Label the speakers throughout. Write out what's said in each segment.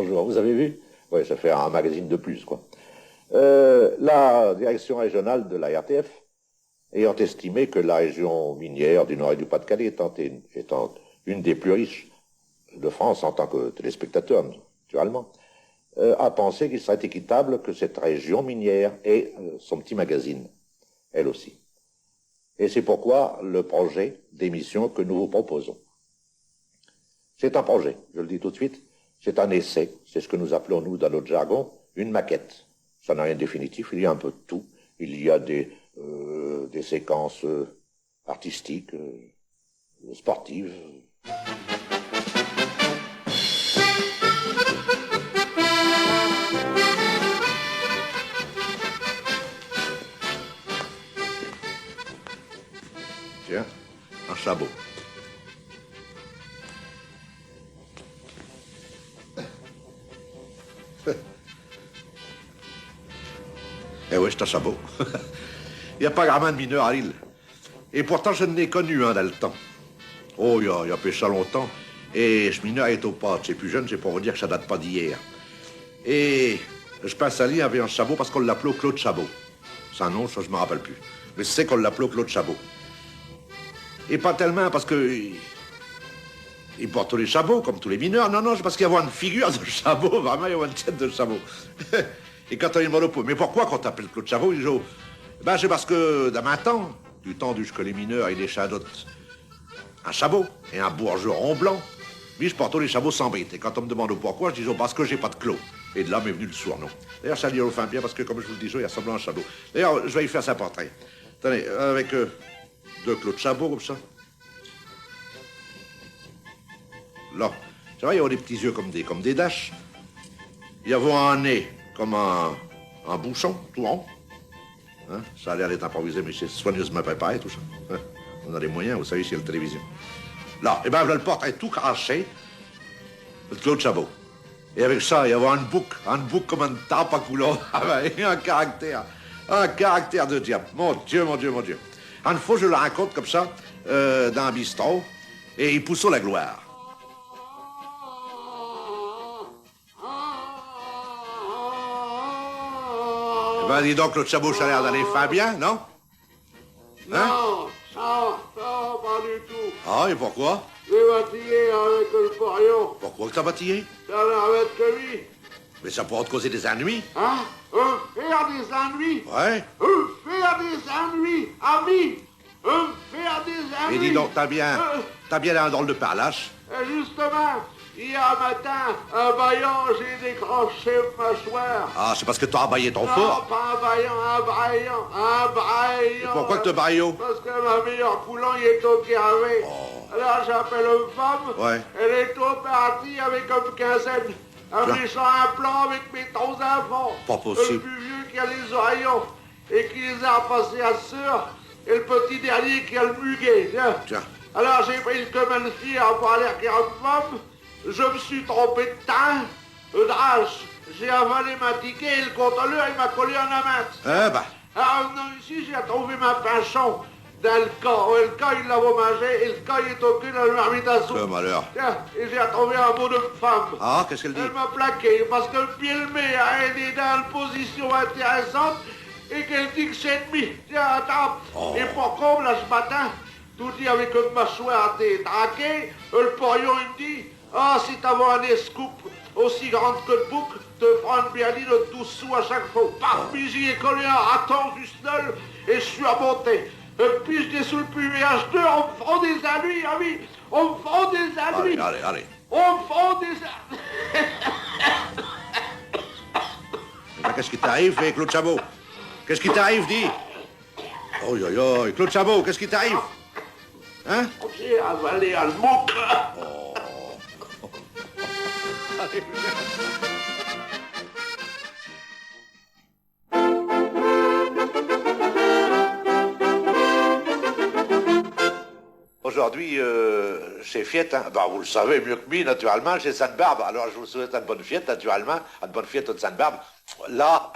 Speaker 1: bonjour. Vous avez vu? Oui, ça fait un magazine de plus, quoi. La direction régionale de la RTF, ayant estimé que la région minière du Nord et du Pas-de-Calais étant une des plus riches de France en tant que téléspectateur, naturellement, a pensé qu'il serait équitable que cette région minière ait son petit magazine, elle aussi. Et c'est pourquoi le projet d'émission que nous vous proposons. C'est un projet, je le dis tout de suite, c'est un essai, c'est ce que nous appelons, nous, dans notre jargon, une maquette. Ça n'a rien de définitif, il y a un peu de tout. Il y a des séquences artistiques, sportives. Tiens, un sabot. Eh oui, c'est un sabot. Il n'y a pas grand de mineurs à l'île. Et pourtant, je n'ai connu un dans le temps. Oh, il y a peu ça longtemps. Et ce mineur est au pas. C'est plus jeune, c'est pour vous dire que ça date pas d'hier. Et je pense à l'île avait un sabot parce qu'on l'appelait Claude Sabot. Son nom, ça, je ne me rappelle plus. Mais c'est qu'on l'appelait Claude Sabot. Et pas tellement parce que... Il porte tous les sabots, comme tous les mineurs. Non, non, c'est parce qu'il y avait une figure de sabot. Vraiment, il y avait une tête de sabot. Et quand on lui demande au pauvre, mais pourquoi qu'on t'appelle Claude Sabot, il dit, oh, ben c'est parce que dans ma temps, du temps jusque les mineurs et les chadottes, un sabot et un bourgeron blanc. Mais je porte tous les sabots sans bride. Et quand on me demande pourquoi, je dis, oh, parce que j'ai pas de clos. Et de là m'est venu le surnom. D'ailleurs, ça dit au fin bien, parce que comme je vous le dis, il ressemble à un sabot. D'ailleurs, je vais y faire sa portrait. Attendez, avec deux Claude Sabot comme ça. Là, ça va, il y a des petits yeux comme des daches. Il y a un nez comme un bouchon, tout rond. Hein? Ça a l'air d'être improvisé, mais c'est soigneusement préparé, tout ça. Hein? On a les moyens, vous savez, c'est la télévision. Là, eh ben, voilà le portrait tout craché de Claude Sabot. Et avec ça, il y avait un bouc comme un tape à couleur, avec un caractère de diable. Mon Dieu, mon Dieu, mon Dieu. Une fois, je le rencontre comme ça, dans un bistrot, et il pousse la gloire. Ben, dis donc, Claude Sabot, ça a l'air d'aller faire bien, non? Hein?
Speaker 2: Non, ça, pas du tout.
Speaker 1: Ah, et pourquoi?
Speaker 2: J'ai vatillé avec le porion.
Speaker 1: Pourquoi que t'as vatillé?
Speaker 2: Ça n'avait que lui.
Speaker 1: Mais ça pourra te causer des ennuis.
Speaker 2: Hein? Faire des ennuis.
Speaker 1: Ouais.
Speaker 2: Faire des ennuis, ami. Faire des ennuis.
Speaker 1: Et dis donc, t'as bien un drôle de parlache.
Speaker 2: Justement, hier matin, un baillant, j'ai décroché ma mâchoire.
Speaker 1: Ah, c'est parce que t'as abaillé ton
Speaker 2: Non,
Speaker 1: fort.
Speaker 2: pas un baillant, un braillant.
Speaker 1: Et pourquoi que te baillot?
Speaker 2: Parce que ma meilleure poulon, il est au carré.
Speaker 1: Oh.
Speaker 2: Alors j'appelle une femme.
Speaker 1: Ouais.
Speaker 2: Elle est au parti avec une quinzaine. Un
Speaker 1: Tiens.
Speaker 2: méchant implant avec mes 3 enfants.
Speaker 1: Pas possible.
Speaker 2: Le plus vieux qui a les oreillons et qui les a passés à sœur. Et le petit dernier qui a le muguet.
Speaker 1: Tiens.
Speaker 2: Alors j'ai pris comme une fille à parler avec une femme. Je me suis trompé de teint. Drache. J'ai avalé ma ticket et le contrôleur, il m'a collé en aminte.
Speaker 1: Eh ben.
Speaker 2: Alors non, ici, j'ai trouvé ma pinchon dans le cas. Ouais, le cas, il l'a mangé et le cas, il est au cul dans le marmite à soupe.
Speaker 1: Que malheur.
Speaker 2: Tiens, et j'ai trouvé un mot de femme.
Speaker 1: Ah, qu'est-ce qu'elle dit?
Speaker 2: Elle m'a plaqué parce que le pied le met, elle est dans une position intéressante et qu'elle dit que c'est demi. Tiens, attends.
Speaker 1: Oh.
Speaker 2: Et pour comble, là, ce matin, tout dit avec une mâchoire détraquée, le porion, il me dit, ah, si t'avais un escoupe aussi grande que le bouc, te prends une berline de 12 sous à chaque fois. Par puis j'y ai collé un raton du snoll et je suis remonté. Puis je dessus le PVH2, on me fera des ennuis, ami. On me fera des ennuis.
Speaker 1: Allez.
Speaker 2: On me fera des ennuis.
Speaker 1: Eh ben, qu'est-ce qui t'arrive, Claude Sabot? Qu'est-ce qui t'arrive, dis? Oh, Claude Sabot, qu'est-ce qui t'arrive? Hein?
Speaker 2: J'ai avalé un bouc.
Speaker 1: Oh. Aujourd'hui, chez Fiette, hein, bah, vous le savez mieux que moi, naturellement, chez Sainte-Barbe. Alors, je vous souhaite une bonne fête, naturellement, une bonne fête de Sainte-Barbe. Là,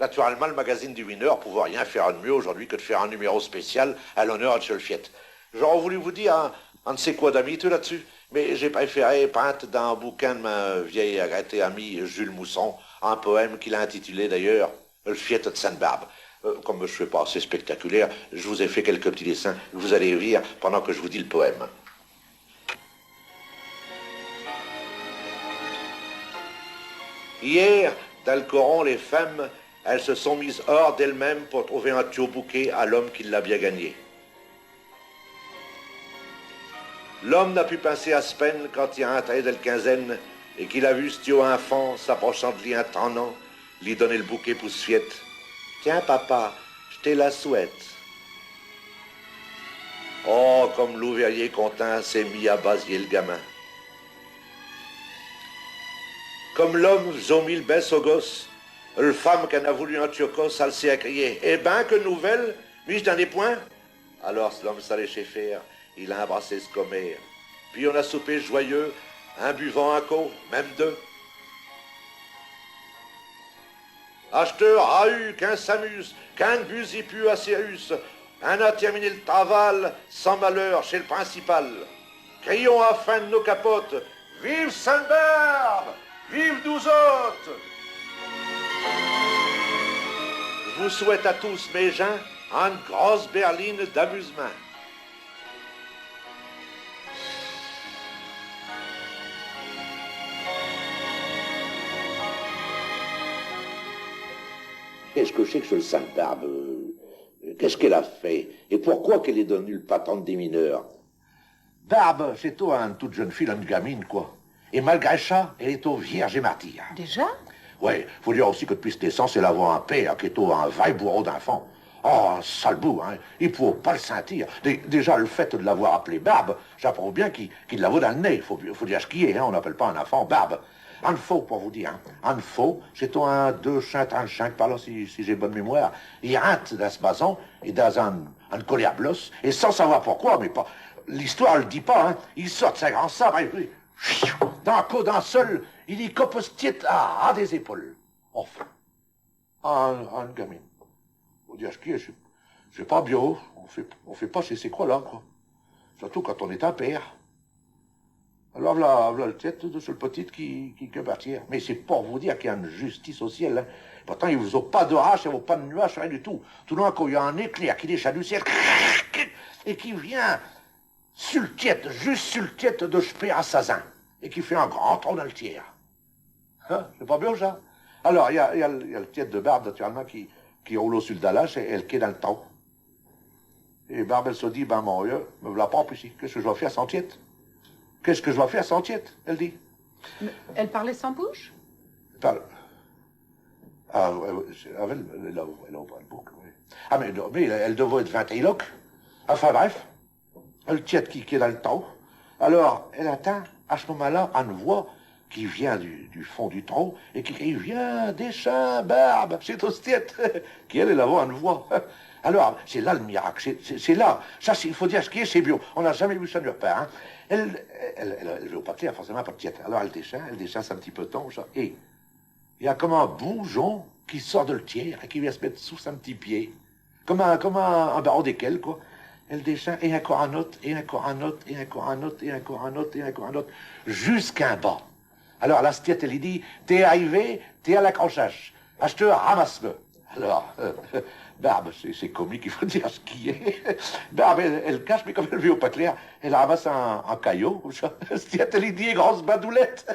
Speaker 1: naturellement, le magazine du Wineur ne pouvait rien faire de mieux aujourd'hui que de faire un numéro spécial à l'honneur de chez le Fiette. J'aurais voulu vous dire On ne sait quoi d'amis, tout là-dessus. Mais j'ai préféré peindre dans un bouquin de ma vieille arrêtée amie Jules Mousson, un poème qu'il a intitulé d'ailleurs Le Fiette de Sainte-Barbe. Comme je ne suis pas assez spectaculaire, je vous ai fait quelques petits dessins que vous allez lire pendant que je vous dis le poème. Hier, dans le coron, les femmes, elles se sont mises hors d'elles-mêmes pour trouver un tuyau bouquet à l'homme qui l'a bien gagné. L'homme n'a pu pincer à peine quand il a entré de la quinzaine et qu'il a vu ce tuyau enfant s'approchant de lui intendant, lui donner le bouquet pousse-fiette. Tiens, papa, je te la souhaite. Oh, comme l'ouvrier content s'est mis à basier le gamin. Comme l'homme, ont mis le baisse au gosse, le femme qu'en a voulu un tchocos, elle s'est à crier. Eh ben, que nouvelle, mis dans des points. Alors l'homme s'allait chez faire, il a embrassé ce commère. Puis on a soupé joyeux, un buvant un coup, même deux. Acheteur a eu qu'un s'amuse, qu'un buse y pue à Sirius. Un a terminé le travail sans malheur chez le principal. Crions à fin de nos capotes, vive Sainte-Barbe! Vive nous autres! Je vous souhaite à tous, mes gens, une grosse berline d'amusement. Qu'est-ce que c'est que ce Sainte-Barbe? Qu'est-ce qu'elle a fait? Et pourquoi qu'elle est devenue le patron des mineurs? Barbe, c'est toi, une toute jeune fille, une gamine, quoi. Et malgré ça, elle est au vierge et martyr.
Speaker 3: Déjà?
Speaker 1: Oui, faut dire aussi que depuis cette naissance, elle a un père qui est un vrai bourreau d'enfant. Oh, un sale bout, hein. Il ne faut pas le sentir. Déjà, le fait de l'avoir appelé Barbe, j'approuve bien qu'il l'a dans le nez. Faut dire ce qui est, hein. On n'appelle pas un enfant Barbe. Un faux, pour vous dire, hein. Un faux, c'est un 235 par là, si j'ai bonne mémoire. Il rentre dans ce bason et dans un collier à blosse, et sans savoir pourquoi, mais pas. L'histoire ne le dit pas, hein. Il sort de sa grand sabre et puis, d'un coup d'un seul, il y copostiet à des épaules. Enfin, un gamine. Faut dire ce qui est, c'est pas bio. On fait pas ces quoi là, quoi. Surtout quand on est un père. Alors voilà le tête de ce petit qui peut partir. Mais c'est pour vous dire qu'il y a une justice au ciel. Hein. Pourtant, il ne vous a pas d'orage, il ne vous a pas de nuages, rien du tout. Tout d'un coup, il y a un éclair qui déchaîne du ciel et qui vient sur le tête, juste sur le tête de ce père assassin. Et qui fait un grand trou dans le tiers. Hein? C'est pas bien, ça? Alors, il y a le tête de Barbe, naturellement, qui roule sur le dallage et elle qui est dans le temps. Et Barbe, elle se dit, ben, mon Dieu, me voilà pas ici. Qu'est-ce que je vais faire sans tiède? Qu'est-ce que je vais faire sans tiède? Elle dit.
Speaker 3: Mais elle parlait sans bouche?
Speaker 1: Elle parle. Ah, elle a pas une boucle, oui. Ah, mais elle devait être 21 loques. Enfin, bref. Le tiède qui est dans le temps. Alors, elle atteint, à ce moment-là, une voix qui vient du fond du trou et qui crie « Viens, descends, Barbe !» C'est au tiède qui, elle a une voix. Alors, c'est là le miracle, c'est là. Ça, il faut dire ce qui est, c'est bio. On n'a jamais vu ça nulle part. Hein. Elle veut pas clair, forcément, pas de tiède. Alors, elle descend, c'est un petit peu ton, ça. Et il y a comme un bougeon qui sort de le tiers et qui vient se mettre sous son petit pied. Comme un barreau d'équelle, quoi. Elle descend, et encore un autre, et encore un autre, et encore un autre, et encore un autre, et encore un autre, jusqu'à bas. Alors, la stiette, elle lui dit, t'es arrivé, t'es à l'accrochage. Acheteur, ramasse-le. Alors, Barbe, c'est comique, il faut dire ce qui est. Barbe, elle cache, mais comme elle vit au pas clair, elle ramasse un caillot. Stiette, elle lui dit, grosse badoulette,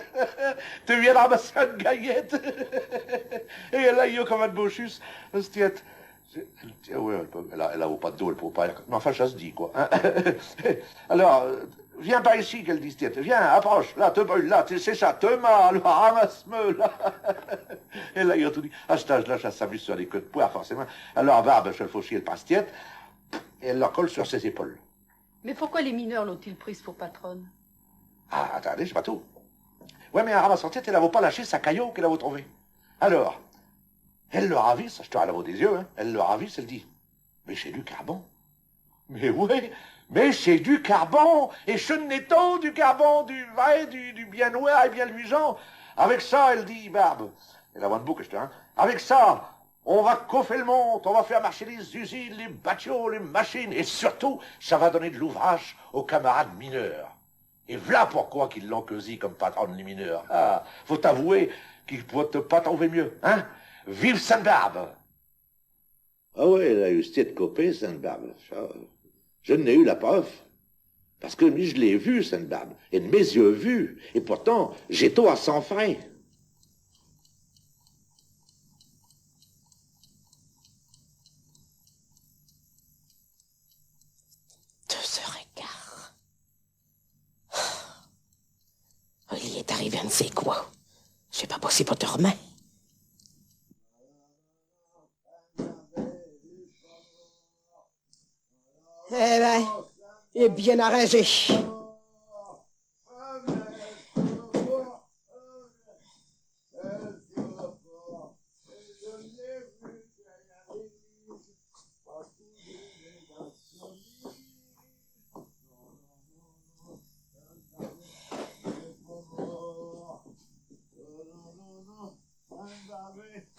Speaker 1: tu viens de ramasser une gaillette. Et elle a eu comme un bouchus, Stiette. Oui, elle a pas de dos, elle peut pas. Mais enfin, ça se dit, quoi. Hein? Alors, viens par ici, qu'elle dit, Stiette. Viens, approche, là, te brûle, là, c'est ça, te mal, ramasse-me, là. Et là, il a tout dit. À cet âge-là, ça s'amuse sur les queues de poire, forcément. Alors, Barbe, je le fauchis, elle passe Stiette, et elle la colle sur ses épaules.
Speaker 3: Mais pourquoi les mineurs l'ont-ils prise pour patronne?
Speaker 1: Ah, attendez, c'est pas tout. Ouais, mais en ramassant Stiette, elle n'avait pas lâché sa caillot qu'elle avait trouvé. Alors, elle le ravisse, je te râle des yeux, hein. Elle le ravisse, elle dit, mais c'est du carbone. Mais oui, mais c'est du carbone. Et ce n'est pas du carbone, du vrai, du bien noir et bien luisant. Avec ça, elle dit, Barbe, elle a une boucle, je te hein. Avec ça,
Speaker 2: On va chauffer le monde, on va faire marcher les usines, les bateaux, les machines, et surtout, ça va donner de l'ouvrage aux camarades mineurs. Et voilà pourquoi qu'ils l'ont choisi comme patron les mineurs. Ah, faut avouer qu'il ne peut pas trouver mieux, hein? Vive Sainte-Barbe!
Speaker 1: Ah oui, elle a eu cette copée, Sainte-Barbe. Je n'ai eu la preuve. Parce que je l'ai vue, Sainte-Barbe, et de mes yeux vus. Et pourtant, j'ai tout à 100 frais.
Speaker 4: Il est arrivé, on ne sait quoi. C'est pas possible pour te remettre. Eh ben, il est bien arrangé.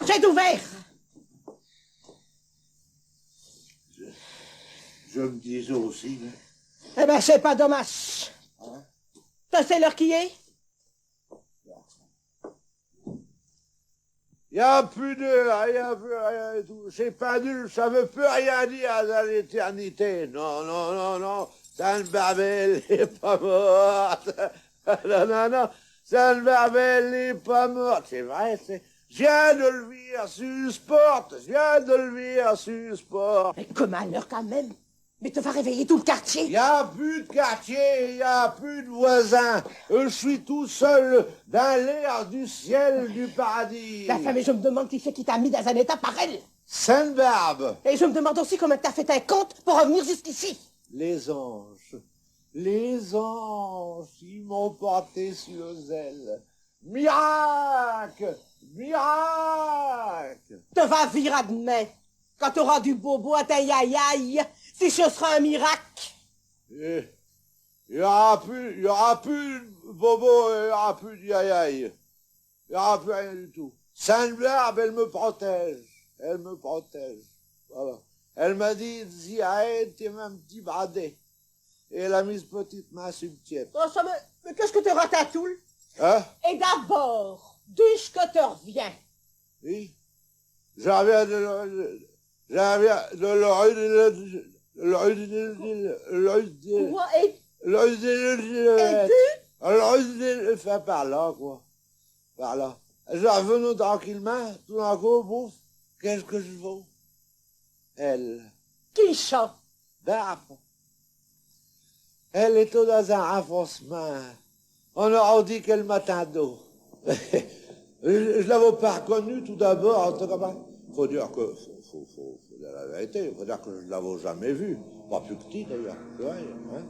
Speaker 4: C'est ouvert.
Speaker 1: Je me disais aussi, mais...
Speaker 4: Eh ben, c'est pas dommage. Ça, c'est l'heure qui est?
Speaker 2: Il n'y a plus d'heure, il n'y a plus rien et tout. C'est pas nul, ça veut plus rien dire à l'éternité. Non, non, non, non. Sainte-Barbe, elle n'est pas morte. Non, non, non. Sainte-Barbe, elle n'est pas morte. C'est vrai, c'est... Je viens de le voir sur porte. Je viens de le voir sur porte.
Speaker 4: Mais comment l'heure quand même? Mais tu vas réveiller tout le quartier.
Speaker 2: Il n'y a plus de quartier, il n'y a plus de voisins. Je suis tout seul dans l'air du ciel du paradis.
Speaker 4: La femme, et je me demande qui c'est qui t'a mis dans un état pareil.
Speaker 2: Sainte-Barbe.
Speaker 4: Et je me demande aussi comment t'as fait un compte pour revenir jusqu'ici.
Speaker 2: Les anges, ils m'ont porté sur les ailes. Miracle, miracle.
Speaker 4: Tu vas virer demain. Quand tu auras du bobo à ta yaï, si ce sera un miracle.
Speaker 2: Il y aura plus de bobo, il y aura plus de yaï. Il y aura plus rien du tout. Sainte-Barbe, elle me protège. Elle me protège. Voilà. Elle m'a dit, Ziaed, t'es même petit bradé. Et elle a mis cette petite main sur le tiède.
Speaker 4: Oh, ça mais qu'est-ce que tu ratatoule?
Speaker 2: Hein?
Speaker 4: Et d'abord, dis que tu reviens.
Speaker 2: Oui. J'avais de
Speaker 4: Quoi? Et
Speaker 2: fait par là, quoi. Par là. Je revenais tranquillement, tout d'un coup, bouffe, qu'est-ce que je vaux? Elle.
Speaker 4: qui chante?
Speaker 2: Barbe. Elle était dans un renfoncement. On aurait dit qu'elle m'attendait. Je l'avais pas reconnue tout d'abord, en tout cas. Faut dire que, faut dire la vérité, faut dire que je l'avais jamais vue. Pas plus petit d'ailleurs, ouais, hein.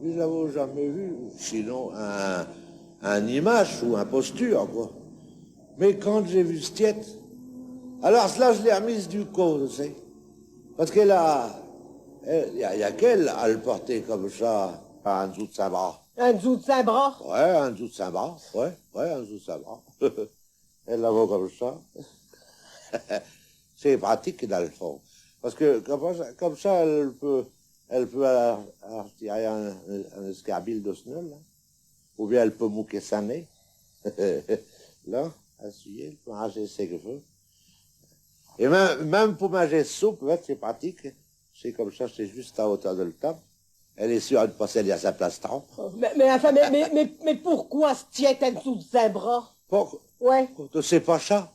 Speaker 2: Je l'avais jamais vue. Sinon, un image ou un posture, quoi. Mais quand j'ai vu ce tiède, alors cela, je l'ai remise du coup, tu sais. Parce qu'elle il y a qu'elle à le porter comme ça, en dessous de sa bras.
Speaker 4: Un dessous de Saint-Bras?
Speaker 2: Ouais, en dessous de sa bras, ouais, en dessous de sa bras. Elle la voit comme ça. C'est pratique dans le fond. Parce que comme ça elle peut tirer un escarbile de snow, là. Ou bien elle peut mouquer sa nez. Là, assuyer, elle peut manger ses cheveux. Et même pour manger soupe, c'est pratique. C'est comme ça, c'est juste à hauteur de le table. Elle est sûre de passer à sa place 30.
Speaker 4: Mais pourquoi se tient en dessous de Saint-Bras?
Speaker 2: Pourquoi?
Speaker 4: Ouais.
Speaker 2: C'est pas ça.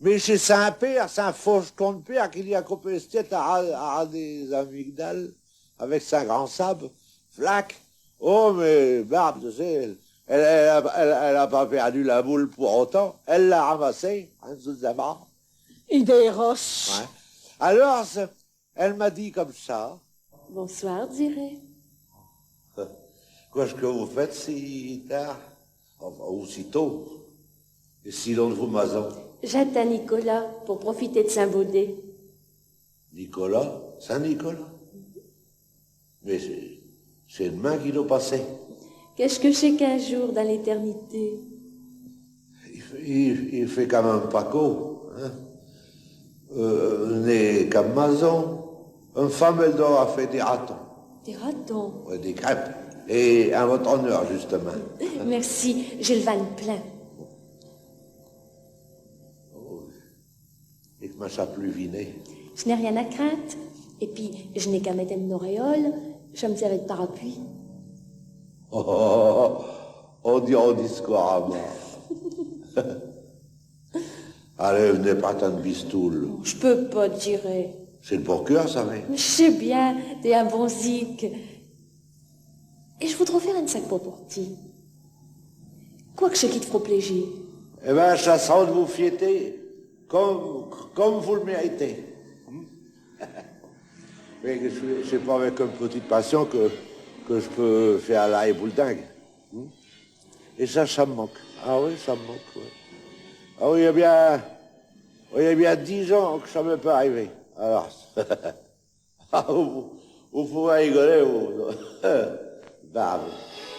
Speaker 2: Mais c'est Saint-Père, Saint-Fauche-Comte-Père qu'il y a coupé ce tête à des amygdales avec sa grand sabre. Flac. Oh, mais Barbe, tu sais, elle a pas perdu la boule pour autant. Elle l'a ramassée en dessous de sa barre.
Speaker 4: Idée roche.
Speaker 2: Ouais. Alors, elle m'a dit comme ça.
Speaker 5: Bonsoir, Diré.
Speaker 1: Qu'est-ce que vous faites si tard? Enfin, ou si tôt? Et si loin de vous, maison?
Speaker 5: J'attends Nicolas pour profiter de Saint-Baudé.
Speaker 1: Nicolas? Saint-Nicolas? Mais c'est demain qu'il doit passer.
Speaker 5: Qu'est-ce que c'est qu'un jour dans l'éternité?
Speaker 1: Il fait quand même pas qu'au, hein? Né comme maçon. Une femme, elle doit faire des ratons.
Speaker 5: Des ratons.
Speaker 1: Ouais, des crêpes. Et à votre honneur, justement.
Speaker 5: Merci, j'ai le van plein.
Speaker 1: Et que ça plus viné.
Speaker 5: Je n'ai rien à craindre. Et puis, je n'ai qu'à mettre une auréole. Je me servais de parapluie.
Speaker 1: Oh, on dit au discours à moi. Allez, venez pas tant de bistoule.
Speaker 5: Je peux pas dire.
Speaker 1: C'est le procureur, ça, mais.
Speaker 5: Je sais bien, t'es un bon zik. Et je voudrais faire un sac pour ti. Quoi que je quitte trop plaisir.
Speaker 1: Eh bien, ça sent de vous fietter comme vous le méritez. Mais c'est pas avec une petite passion que je peux faire la ébouledingue. Et ça me manque. Ah oui, ça me manque, oui. Ah oui, il y a bien 10 ans que ça me peut arriver. Alors, vous pouvez rigoler, vous. Barbe,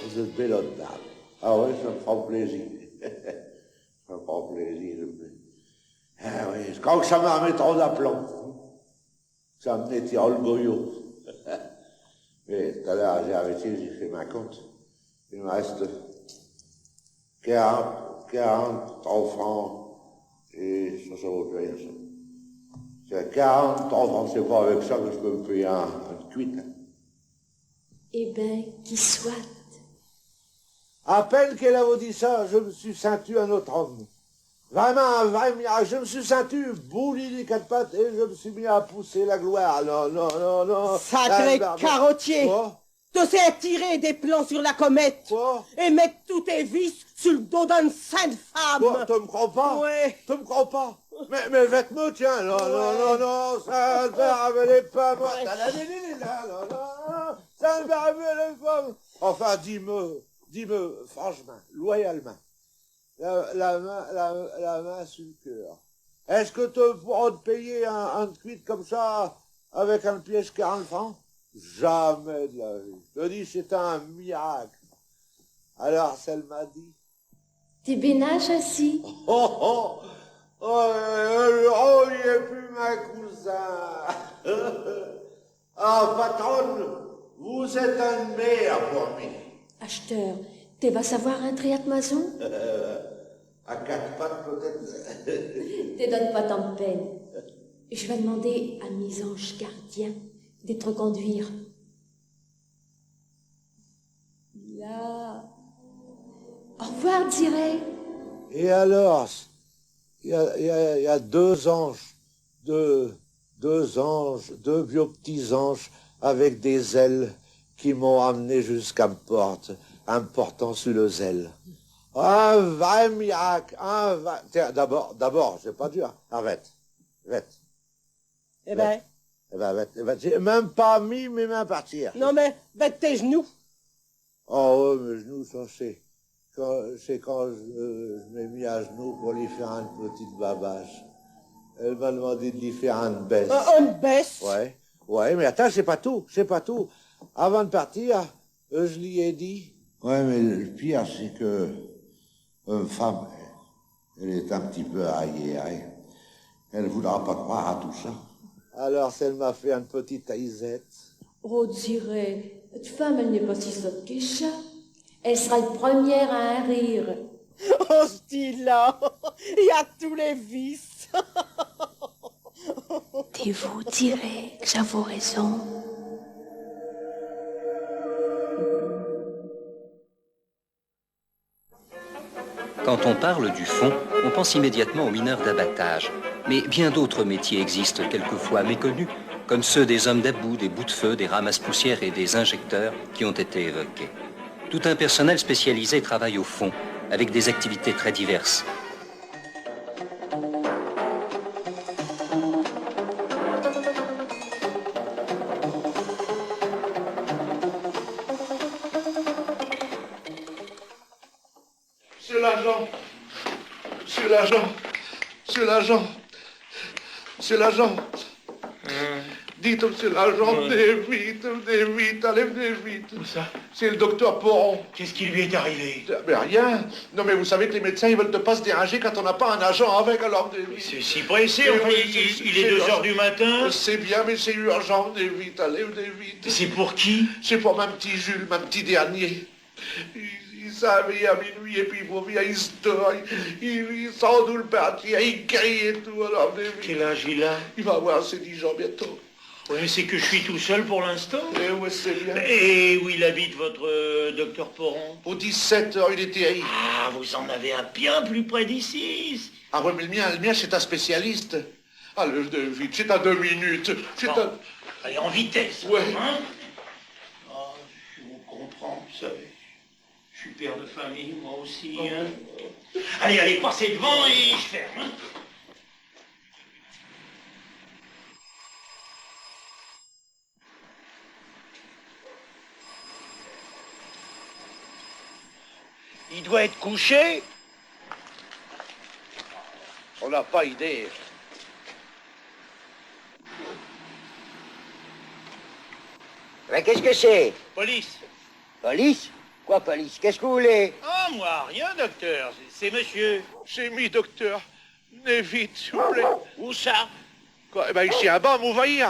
Speaker 1: vous êtes belle autre barbe. Ah oui, ça me fera plaisir. Ça me fera plaisir. Ah oui, quand ça m'a mis trop d'aplomb. Ça me nettoie le goyot. Mais tout à l'heure, j'ai arrêté, j'ai fait ma compte. Il me reste 43 francs et ça vaut plus rien, ça. C'est 43 francs, c'est pas avec ça que je peux me payer un cuite.
Speaker 5: Eh ben, qui soit.
Speaker 1: À peine qu'elle a dit ça, je me suis senti un autre homme. Vraiment, je me suis senti bouli les quatre pattes et je me suis mis à pousser la gloire. Non.
Speaker 4: Sacré carottier.
Speaker 1: Quoi?
Speaker 4: Tu sais tirer des plans sur la comète.
Speaker 1: Quoi?
Speaker 4: Et mettre tous tes vices sur le dos d'une sainte femme.
Speaker 1: Quoi? Tu me crois pas?
Speaker 4: Ouais.
Speaker 1: Tu me crois pas? Mais vêtements, tiens, non, ça ne me révélait pas, moi. Non, ça ne me révélait pas. Enfin, dis-me, franchement, loyalement, la main sur le cœur. Est-ce que tu pourras te payer un cuite comme ça, avec un piège 40 francs? Jamais de la vie. Je te dis, c'est un miracle. Alors, celle m'a dit.
Speaker 5: T'es bénage ainsi.
Speaker 1: Oh, il n'est plus ma cousin. Ah, patronne, vous êtes un mère pour moi.
Speaker 5: Acheteur, t'es va savoir un triat maison?
Speaker 1: À 4 pattes, peut-être.
Speaker 5: Te donne pas tant de peine. Je vais demander à mes anges gardiens d'être conduire. Là. Au revoir, dirais.
Speaker 1: Et alors, il y a deux anges, deux vieux petits anges avec des ailes qui m'ont amené jusqu'à me portant sur le zèle. Un vrai miracle, Tiens, d'abord, c'est pas dur. Arrête.
Speaker 4: Eh ben,
Speaker 1: J'ai même pas mis mes mains par terre.
Speaker 4: non mais, bête tes genoux.
Speaker 1: Oh, ouais, mes genoux, ça c'est quand je m'ai mis à genoux pour lui faire une petite babage. Elle m'a demandé de lui faire une baisse.
Speaker 4: Une baisse.
Speaker 1: Ouais, mais attends, c'est pas tout. Avant de partir, je lui ai dit. Ouais, mais le pire, c'est que une femme, elle est un petit peu arriérée. Elle ne voudra pas croire à tout ça. Alors, elle m'a fait une petite aisette.
Speaker 5: Oh, dirais, cette femme, elle n'est pas si sotte que ça. Elle sera la première à en rire.
Speaker 4: Oh, ce style-là, il y a tous les vices.
Speaker 6: Et vous direz que j'avoue raison.
Speaker 7: Quand on parle du fond, on pense immédiatement aux mineurs d'abattage. Mais bien d'autres métiers existent, quelquefois méconnus, comme ceux des hommes d'about, des bouts de feu, des ramasse-poussières et des injecteurs qui ont été évoqués. Tout un personnel spécialisé travaille au fond, avec des activités très diverses.
Speaker 2: Monsieur l'agent. Dites, monsieur l'agent, venez vite, allez, venez vite.
Speaker 8: Où ça?
Speaker 2: C'est le docteur Poron.
Speaker 8: Qu'est-ce qui lui est arrivé?
Speaker 2: Mais rien. Non, mais vous savez que les médecins, ils veulent ne pas se déranger quand on n'a pas un agent avec, alors venez vite.
Speaker 8: C'est si pressé,
Speaker 2: Mais
Speaker 8: enfin,
Speaker 2: oui,
Speaker 8: il est 2 heures du matin.
Speaker 2: C'est bien, mais c'est urgent, venez vite, allez, venez vite.
Speaker 8: C'est pour qui?
Speaker 2: C'est pour ma petit Jules, ma petit dernier. Il s'habille à minuit et puis il vient, il se dort, il sort d'où le partir, il crie et tout, alors venez vite.
Speaker 8: Quel âge il a?
Speaker 2: Il va avoir ses 10 ans bientôt.
Speaker 8: Ouais, c'est que je suis tout seul pour l'instant.
Speaker 2: Eh ouais, c'est bien.
Speaker 8: Et où il habite, votre docteur Poron?
Speaker 2: Au 17 heures, il est terrible.
Speaker 8: Ah, vous en avez un bien plus près d'ici.
Speaker 2: Ah ouais, mais le mien, c'est un spécialiste. Allez, vite, c'est à 2 minutes. C'est
Speaker 8: Bon.
Speaker 2: à...
Speaker 8: Allez, en vitesse.
Speaker 2: Ouais.
Speaker 8: Hein? Ah, je vous comprends, vous savez. Je suis père de famille, moi aussi. Hein? Allez, allez, passez devant et je ferme. Hein? Il doit être couché.
Speaker 2: On n'a pas idée.
Speaker 9: Mais qu'est-ce que c'est?
Speaker 8: Police.
Speaker 9: Police? Quoi, police? Qu'est-ce que vous voulez?
Speaker 8: Ah, moi, rien, docteur. C'est monsieur.
Speaker 2: J'ai mis, docteur. Venez vite, s'il vous plaît.
Speaker 8: Où ça?
Speaker 2: Quoi, eh ben, ici, en bas, vous voyez.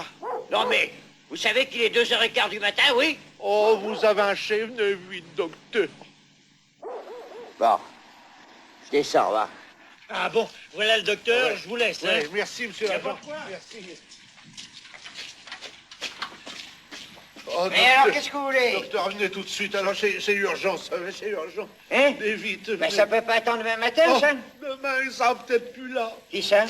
Speaker 8: Non, mais vous savez qu'il est 2h15 du matin, oui?
Speaker 2: Oh, vous avez un chef, venez vite, docteur.
Speaker 9: Bon. Je descends, va.
Speaker 8: Ah bon, voilà le docteur,
Speaker 2: Ouais.
Speaker 8: je vous laisse.
Speaker 2: Ouais,
Speaker 8: Hein?
Speaker 2: merci, monsieur
Speaker 8: Y a
Speaker 2: l'agent.
Speaker 8: pas de quoi.
Speaker 2: Merci. Oh,
Speaker 9: Mais alors, qu'est-ce que vous voulez?
Speaker 2: Docteur, venez tout de suite. Alors, c'est urgent, ça, c'est urgent.
Speaker 9: Hein?
Speaker 2: Venez vite.
Speaker 9: Ben,
Speaker 2: venez.
Speaker 9: ça peut pas attendre demain matin,
Speaker 2: Oh,
Speaker 9: ça?
Speaker 2: demain, ils sont peut-être plus là.
Speaker 9: Qui ça?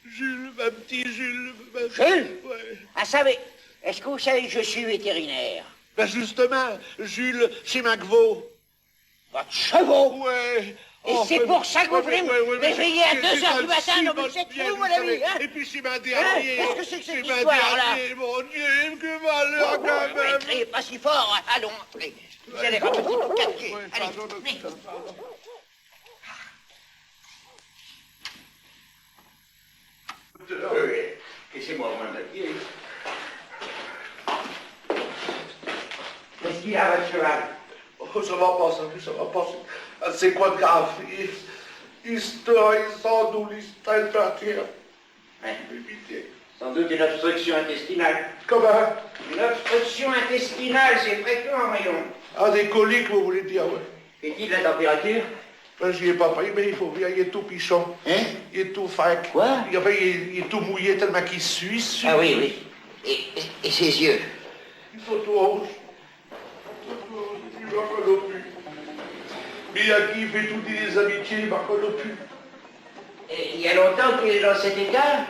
Speaker 2: Jules, ma petit Jules.
Speaker 9: Jules?
Speaker 2: Ouais.
Speaker 9: Ah, savez, est-ce que vous savez que je suis vétérinaire?
Speaker 2: Ben, justement, Jules, chez McVaux.
Speaker 9: Votre chevaux?
Speaker 2: Ouais.
Speaker 9: Et c'est pour ça que vous voulez m'éveiller à 2 heures du matin? Non, mais c'est fou, mon ami, hein?
Speaker 2: Et puis, c'est ma dernier.
Speaker 9: Qu'est-ce que c'est que cette
Speaker 2: ma
Speaker 9: histoire-là?
Speaker 2: dernier, mon Dieu, que malheur, quand
Speaker 9: Ne
Speaker 2: même.
Speaker 9: criez pas si fort, allons, allez. Vous allez ramener tout calquer.
Speaker 2: Ouais,
Speaker 9: Allez,
Speaker 2: pardon,
Speaker 9: venez.
Speaker 2: docteur, pardon.
Speaker 8: Laissez-moi au moins d'aller.
Speaker 9: Qu'est-ce qu'il y a, votre cheval?
Speaker 2: Oh, ça va pas, ça va pas. Ah, c'est quoi de grave? Il se dort, il sort d'où il se traîne par terre.
Speaker 9: Hein?
Speaker 2: Pitié.
Speaker 9: Sans doute une obstruction intestinale.
Speaker 2: Comment?
Speaker 9: Une obstruction intestinale, c'est fréquent, voyons.
Speaker 2: Ah, des coliques, vous voulez dire, ouais.
Speaker 9: Qu'est-il de la température?
Speaker 2: Ben, j'y ai pas pris, mais il faut bien, il est tout pichon.
Speaker 9: Hein?
Speaker 2: Il est tout fac.
Speaker 9: Quoi?
Speaker 2: Il est tout mouillé tellement qu'il suit.
Speaker 9: Ah oui, oui. Et ses yeux?
Speaker 2: Ils sont tout rouges. Il m'en connaît plus. Mais il y a qui fait toutes les amitiés, il m'en connaît plus.
Speaker 9: Et il y a longtemps qu'il est dans cet état?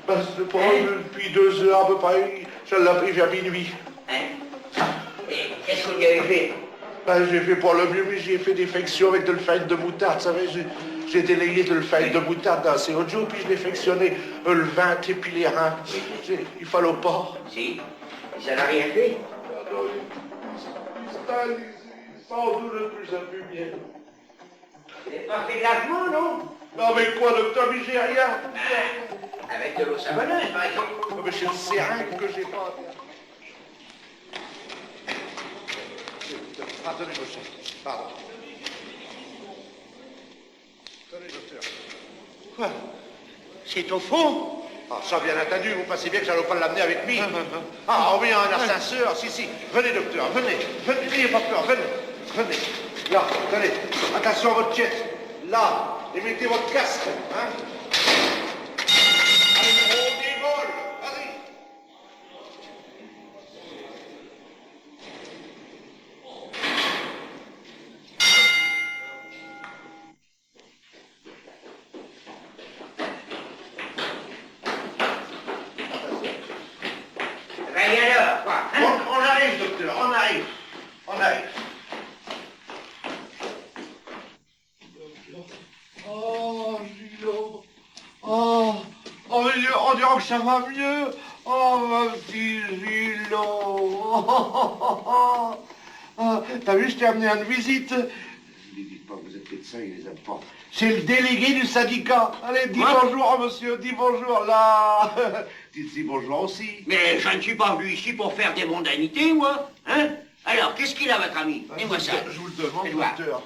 Speaker 2: Ben, c'est pas depuis 2 heures à peu près. Je l'ai pris vers minuit.
Speaker 9: Hein? Et qu'est-ce que vous lui avez fait?
Speaker 2: Ben, j'ai fait pour le mieux, mais j'ai fait des fections avec de l'ulfène de moutarde. Vous savez, j'ai délayé de l'ulfène de moutarde dans ces autres jours, puis je l'ai fectionné le ventre et puis les reins. Il fallait pas.
Speaker 9: Si. Ça n'a rien fait?
Speaker 2: Il sort d'où le plus en plus bien.
Speaker 9: Vous n'avez pas fait de lavement, non?
Speaker 2: Non, mais quoi, docteur, mais j'ai rien.
Speaker 9: Avec de l'eau savonneuse, par exemple.
Speaker 2: Non, mais c'est le seringue que j'ai pas. Attendez, monsieur. Pardon. Attendez, docteur. Quoi?
Speaker 8: C'est au fond?
Speaker 2: Ah, ça, bien entendu, vous pensez bien que j'allais pas l'amener avec lui. Ah, oui, un ascenseur, si. Venez, docteur, venez. N'ayez pas peur, venez. Là, tenez. Attention à votre tête. Là. Et mettez votre casque, hein. Allez, on dévole. Allez.
Speaker 9: Ben, et alors, quoi? Hein?
Speaker 2: On arrive, docteur, on arrive. Oh, Gilo. Oh, on dirait que ça va mieux. Oh, mon petit Gilo. T'as vu, je t'ai amené une visite. pas que vous êtes médecin, il les aime pas. C'est le délégué du syndicat. Allez, dis bonjour, monsieur, dis bonjour, là. Dites-y bonjour aussi.
Speaker 8: Mais je ne suis pas venu ici pour faire des mondanités, moi. Hein? Alors, qu'est-ce qu'il a, votre ami? Dis-moi ça.
Speaker 2: Je vous le demande,
Speaker 8: Edouard.
Speaker 2: docteur.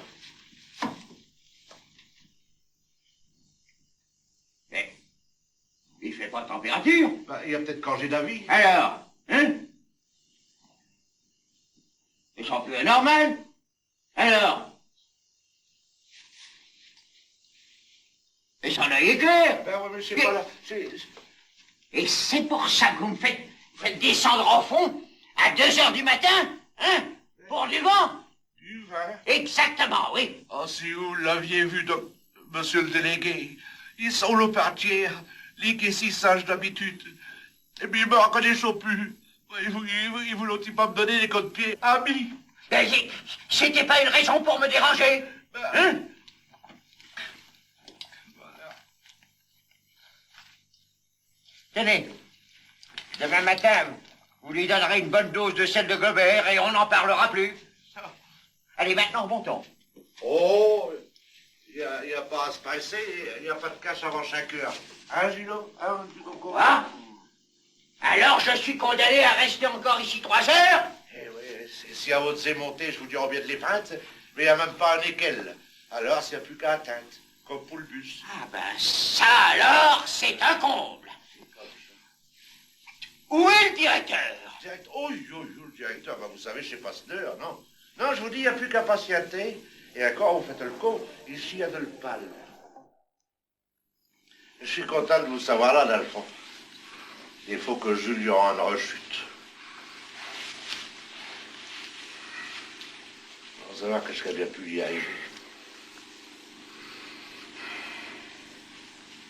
Speaker 8: Mais, il fait pas de température.
Speaker 2: Bah, il a peut-être changé d'avis.
Speaker 8: Alors, hein? Ils sont plus anormal. Alors? Et son œil est clair.
Speaker 2: Ben ouais, mais c'est
Speaker 8: Mais-
Speaker 2: pas là.
Speaker 8: Et c'est pour ça que vous me faites descendre au fond à 2 heures du matin, hein? Pour du vent?
Speaker 2: Du vin.
Speaker 8: Exactement, oui.
Speaker 2: Oh, si vous l'aviez vu, monsieur le délégué, ils sont le partir, les qui est si sage d'habitude. Et puis il me reconnaissent plus. Ils voulaient pas me donner des coups de pied. Ami.
Speaker 8: Ben, c'était pas une raison pour me déranger, hein? Tenez, demain matin, vous lui donnerez une bonne dose de sel de Gobert et on n'en parlera plus. Allez, maintenant, montons.
Speaker 2: Oh, il n'y a pas à se passer, il n'y a pas de casse avant 5 heures. Hein, Gilo? Hein, petit coco?
Speaker 8: Quoi? Alors je suis condamné à rester encore ici 3 heures?
Speaker 2: Eh oui, si à votre monté, je vous dirais bien de les prendre, mais il n'y a même pas un équel. Alors, s'il n'y a plus qu'à atteindre, comme pour le bus.
Speaker 8: Ah ben ça alors, c'est un comble. Où est le directeur?
Speaker 2: Oh, le directeur, ben, vous savez, je sais pas d'heure, non? Non, je vous dis, il n'y a plus qu'à patienter. Et encore, vous faites le coup, ici, il y a de le pal. Je suis content de vous savoir là, dans le fond. Il faut que Jules en rechute. On va savoir que je serais bien pu y arriver.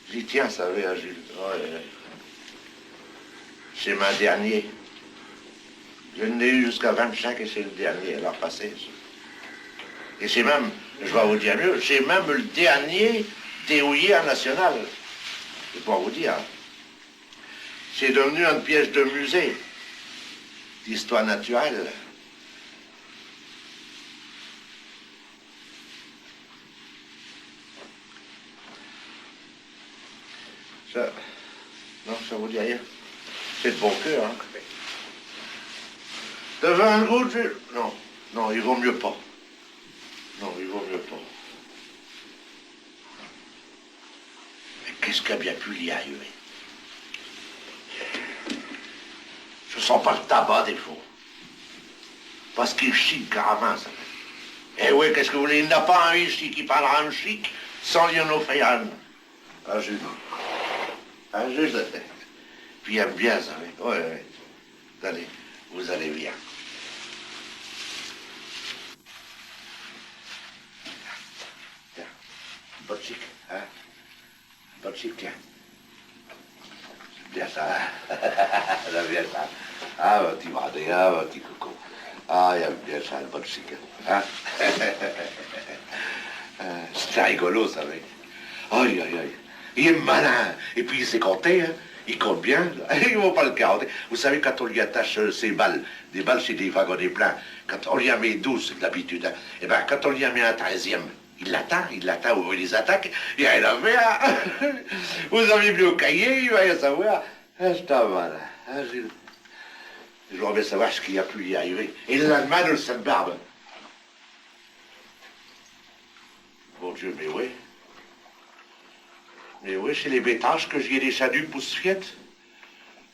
Speaker 2: J'y tiens, vous savez, à Jules. Ouais. C'est ma dernier. Je n'ai eu jusqu'à 25 et c'est le dernier, alors passé. Et c'est même, je vais vous dire mieux, c'est même le dernier déhouillé en national. Je peux vous dire. C'est devenu une pièce de musée d'histoire naturelle. Ça, non, ça vous dit rien. C'est de bon cœur, hein. De vin rouge, non, non, il vaut mieux pas. Non, il vaut mieux pas. Mais qu'est-ce qui a bien pu l'y arriver? Je sens pas le tabac des faux. Parce qu'il chic carrément, ça. Eh oui, qu'est-ce que vous voulez? Il n'y a pas un ici qui parlera un chic sans Lionel Fayan. Ah, Jules. Ah, Jules. Puis il aime bien ça, oui. Oui, oui. Allez, vous allez bien. Tiens, bonne chic, hein? Bonne chic, tiens. C'est bien ça, hein? C'est bien ça. Ah, mon petit bradé, ah, mon petit coco. Ah, il aime bien ça, le bonne chic, hein? C'est rigolo, ça, oui. Aïe, aïe, aïe. Il est malin. Et puis, il sait compter, hein? Il compte bien. Il ne va pas le carotter. Vous savez, quand on lui attache ses balles, des balles, c'est des wagonnets pleins. Quand on lui en met 12, c'est de l'habitude. Hein? Eh bien, quand on lui en met un 13e, il l'attend où il les attaque. Et il a fait, hein? Vous avez vu au cahier, il va y savoir. Ah, c'est pas mal. Hein, Gilles? Je voudrais bien savoir ce qui a pu y arriver. Et le lendemain de cette barbe. Mon Dieu, mais oui. Mais oui, c'est les bêtages que j'y ai descendu pour ce fiette.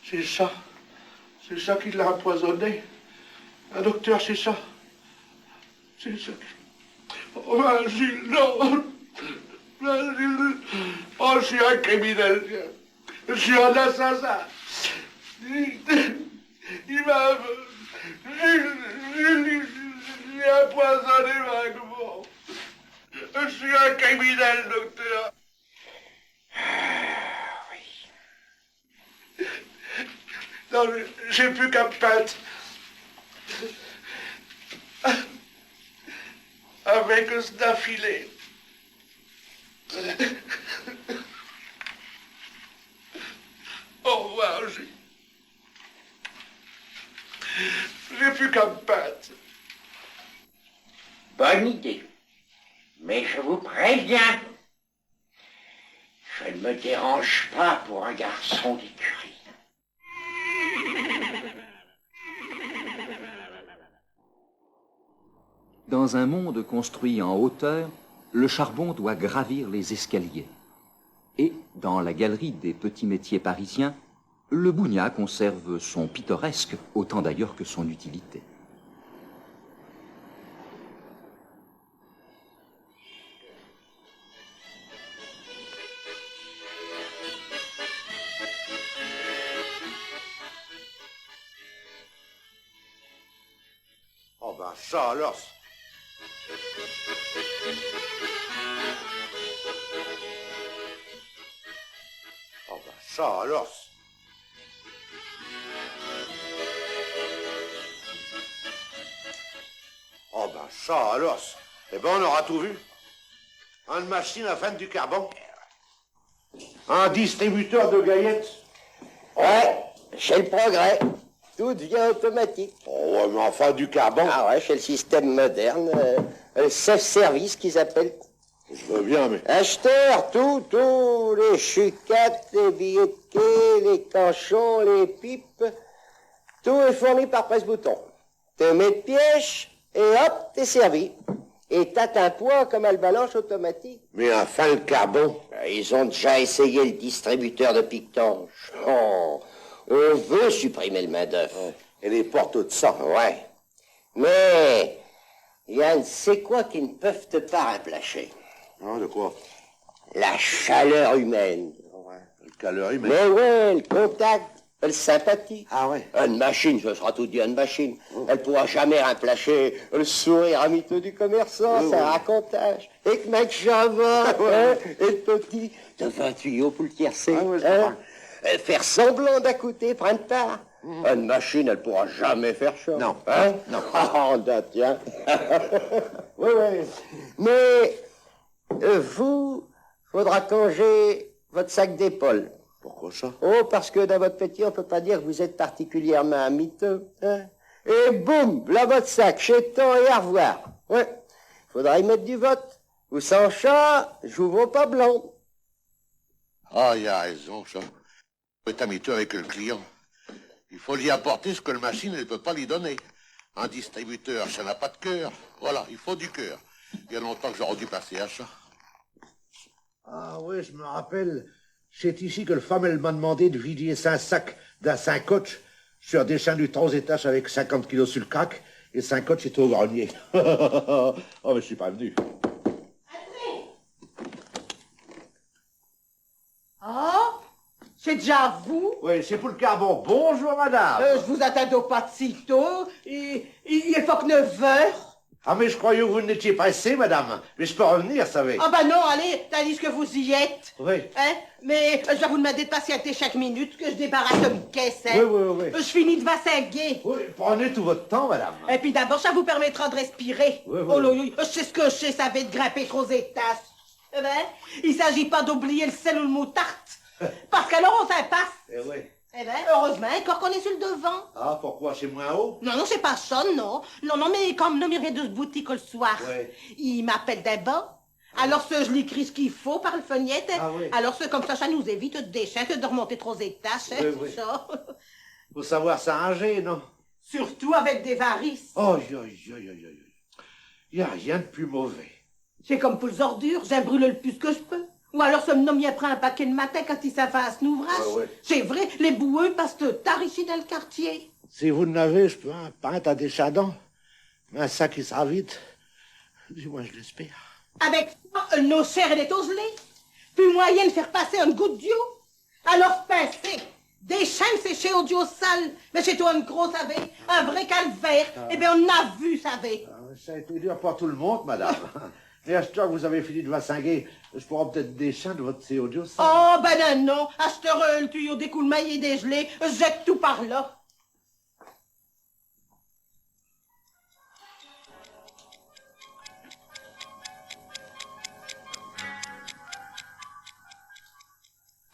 Speaker 2: C'est ça. C'est ça qui l'a empoisonné. Un docteur, c'est ça. C'est ça. Oh, ben, Gilles, non. Ben, Gilles. Oh, je suis un criminel. Je suis un assassin. Il m'a... J'ai empoisonné vaguement. Je suis un criminel, docteur. Oui. Non, j'ai plus qu'à me peindre. Avec ce d'affilée. Au revoir, j'ai plus qu'à me peindre.
Speaker 8: Bonne idée. Mais je vous préviens, je ne me dérange pas pour un garçon d'écurie.
Speaker 7: Dans un monde construit en hauteur, le charbon doit gravir les escaliers. Et, dans la galerie des petits métiers parisiens, le Bougna conserve son pittoresque, autant d'ailleurs que son utilité.
Speaker 1: Oh ben ça alors. Oh ben ça alors. Oh ben ça alors. Eh ben on aura tout vu. Une machine à vendre du carbone. Un distributeur de gaillettes.
Speaker 9: Ouais, chez le progrès. Tout devient automatique.
Speaker 1: Oh ouais, mais enfin du carbone.
Speaker 9: Ah ouais, chez le système moderne, le self-service qu'ils appellent.
Speaker 1: Je veux bien, mais...
Speaker 9: Acheteurs, tout, les chucates, les billets de quai, les canchons, les pipes, tout est fourni par presse-bouton. Te mets de piège et hop, t'es servi. Et t'as un poids comme elle balance automatique.
Speaker 1: Mais enfin le carbone.
Speaker 9: Ils ont déjà essayé le distributeur de piquetange. Oh, on veut supprimer le main-d'œuvre.
Speaker 1: Et les portes de ça.
Speaker 9: Ouais. Mais il y a ne sait quoi qui ne peuvent te pas remplacer.
Speaker 1: Ah, de quoi?
Speaker 9: La chaleur humaine.
Speaker 1: Le chaleur humaine.
Speaker 9: Mais ouais, le contact, le sympathie.
Speaker 1: Ah ouais.
Speaker 9: Une machine, ce sera tout dit une machine. Elle pourra jamais remplacer le sourire amiteux du commerçant, c'est un racontage. Et que mec Java, hein, et le petit, devant un tuyau pour le tiercer. Faire semblant d'accoter, prendre part. Une machine, elle pourra jamais faire ça.
Speaker 1: Non.
Speaker 9: Hein?
Speaker 1: Non.
Speaker 9: Oh, tiens. Oui. Mais vous, faudra canger votre sac d'épaule.
Speaker 1: Pourquoi ça?
Speaker 9: Oh, parce que dans votre petit, on peut pas dire que vous êtes particulièrement amiteux. Hein? Et boum, là votre sac, chez temps et au revoir. Ouais. Faudra y mettre du vote. Ou sans chat, je vous vois pas blond.
Speaker 1: Ah, il a raison, ça. Il faut être amiteux avec le client. Il faut lui apporter ce que la machine ne peut pas lui donner. Un distributeur, ça n'a pas de cœur. Voilà, il faut du cœur. Il y a longtemps que j'aurais dû passer à ça. Ah oui, je me rappelle. C'est ici que le femme, elle m'a demandé de vider 5 sacs d'un 5 coach sur des chaînes du 3 étages avec 50 kilos sur le crack. Et 5 coach étaient au grenier. Oh, mais je suis pas venu.
Speaker 4: Oh, c'est déjà vous?
Speaker 1: Oui, c'est pour le carbone. Bonjour, madame.
Speaker 4: Je vous attends pas de sitôt. Il est pas que 9 heures.
Speaker 1: Ah, mais je croyais que vous n'étiez pas assez, madame. Mais je peux revenir, savez.
Speaker 4: Ah ben non, allez, t'as dit que vous y êtes.
Speaker 1: Oui.
Speaker 4: Hein? Mais je vais vous demander de patienter chaque minute que je débarrasse une caisse, hein?
Speaker 1: Oui.
Speaker 4: Je finis de vassinguer.
Speaker 1: Oui, prenez tout votre temps, madame.
Speaker 4: Et puis d'abord, ça vous permettra de respirer.
Speaker 1: Oui.
Speaker 4: Oh là, je sais ce que je sais, ça va être grimper trop aux étages. Eh ben, il s'agit pas d'oublier le sel ou le mot tarte. Parce qu'alors on s'impasse.
Speaker 1: Eh oui.
Speaker 4: Eh ben, heureusement, encore qu'on est sur le devant.
Speaker 1: Ah, pourquoi c'est moins haut?
Speaker 4: Non, c'est pas ça, non. Non, mais comme l'homme il vient de ce boutique le soir,
Speaker 1: Ouais.
Speaker 4: il m'appelle d'abord. Alors je l'écris ce qu'il faut par le fenêtre.
Speaker 1: Ah oui.
Speaker 4: Alors ça, comme ça nous évite de déchaîner, de remonter trop aux étages.
Speaker 1: Oui.
Speaker 4: Ça.
Speaker 1: Faut savoir s'arranger, non?
Speaker 4: Surtout avec des varices.
Speaker 1: Oh, il y a rien de plus mauvais.
Speaker 4: C'est comme pour les ordures, j'aime brûler le plus que je peux. Ou alors ce nom y prend un paquet le matin quand il s'affaisse un ouvrage.
Speaker 1: Ah ouais.
Speaker 4: C'est vrai, les boueux passent tard ici dans le quartier.
Speaker 1: Si vous n'avez, je peux un pinte à des chadans. Un sac qui sera vite. Du moins, je l'espère.
Speaker 4: Avec ça, nos chairs et des toselés. Plus moyen de faire passer une goutte d'eau. Alors pincez. Des chaînes séchées au duo sale. Mais chez toi, une grosse avait, un vrai calvaire. Eh bien, on a vu, savez.
Speaker 1: Ça a été dur pour tout le monde, madame. Mais à ce temps que vous avez fini de vassinguer, je pourrais peut-être descendre votre CO2.
Speaker 4: Oh, ben non. Acheteur le tuyau d'écoulement et dégelé. Jette tout par là.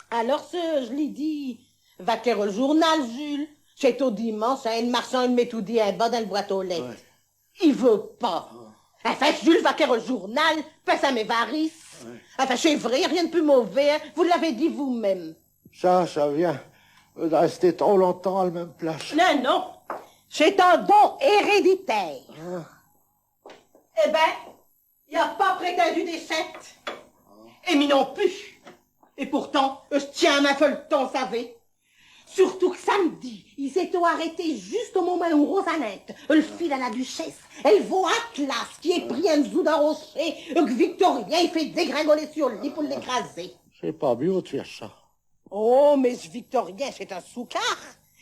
Speaker 4: Alors, je l'ai dit, va claire le journal, Jules. C'est au dimanche, hein, le marchand, il met tout dit un bas dans le boîte aux lettres.
Speaker 1: Ouais.
Speaker 4: Il veut pas. Enfin, Jules va faire un journal, fait ça mes varices. Enfin, c'est vrai, rien de plus mauvais, hein. Vous l'avez dit vous-même.
Speaker 2: Ça vient de rester trop longtemps à la même place.
Speaker 4: Non, non, c'est un don héréditaire. Eh ben, il n'y a pas prétendu des sectes. Et mi non plus. Et pourtant, je tiens à ma feuilleton, savez. Surtout que samedi, ils s'étaient arrêtés juste au moment où Rosanette, le file à la duchesse, elle voit Atlas qui est pris un zou d'un rocher, que Victorien, il fait dégringoler sur le lit pour l'écraser.
Speaker 2: C'est pas mieux de faire ça.
Speaker 4: Oh, mais ce Victorien, c'est un soucard.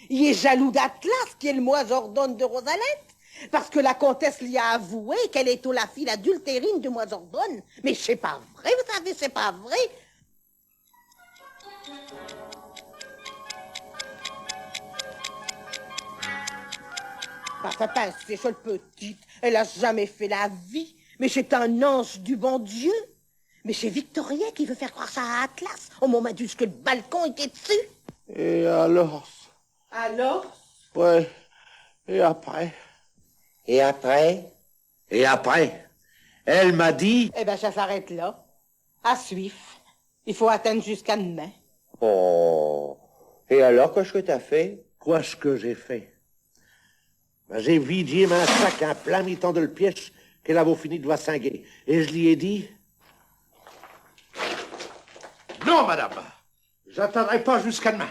Speaker 4: Il est jaloux d'Atlas, qui est le moisordonne de Rosalette, parce que la comtesse lui a avoué qu'elle est la fille adultérine de moisordonne. Mais c'est pas vrai, vous savez, c'est pas vrai. Enfin, c'est seule petite, elle a jamais fait la vie, mais c'est un ange du bon Dieu. Mais c'est Victorien qui veut faire croire ça à Atlas, au moment où le balcon était dessus.
Speaker 2: Et alors?
Speaker 4: Alors?
Speaker 2: Ouais, et après?
Speaker 9: Et après?
Speaker 1: Et après, elle m'a dit...
Speaker 4: Eh ben, ça s'arrête là. À suivre. Il faut attendre jusqu'à demain.
Speaker 9: Oh. Et alors, qu'est-ce que t'as fait?
Speaker 1: Quoi ce que j'ai fait? Ben, j'ai vidé ma sac en plein mi-temps de le piège qu'elle avait fini de vassinguer. Et je lui ai dit... Non, madame, j'attendrai pas jusqu'à demain.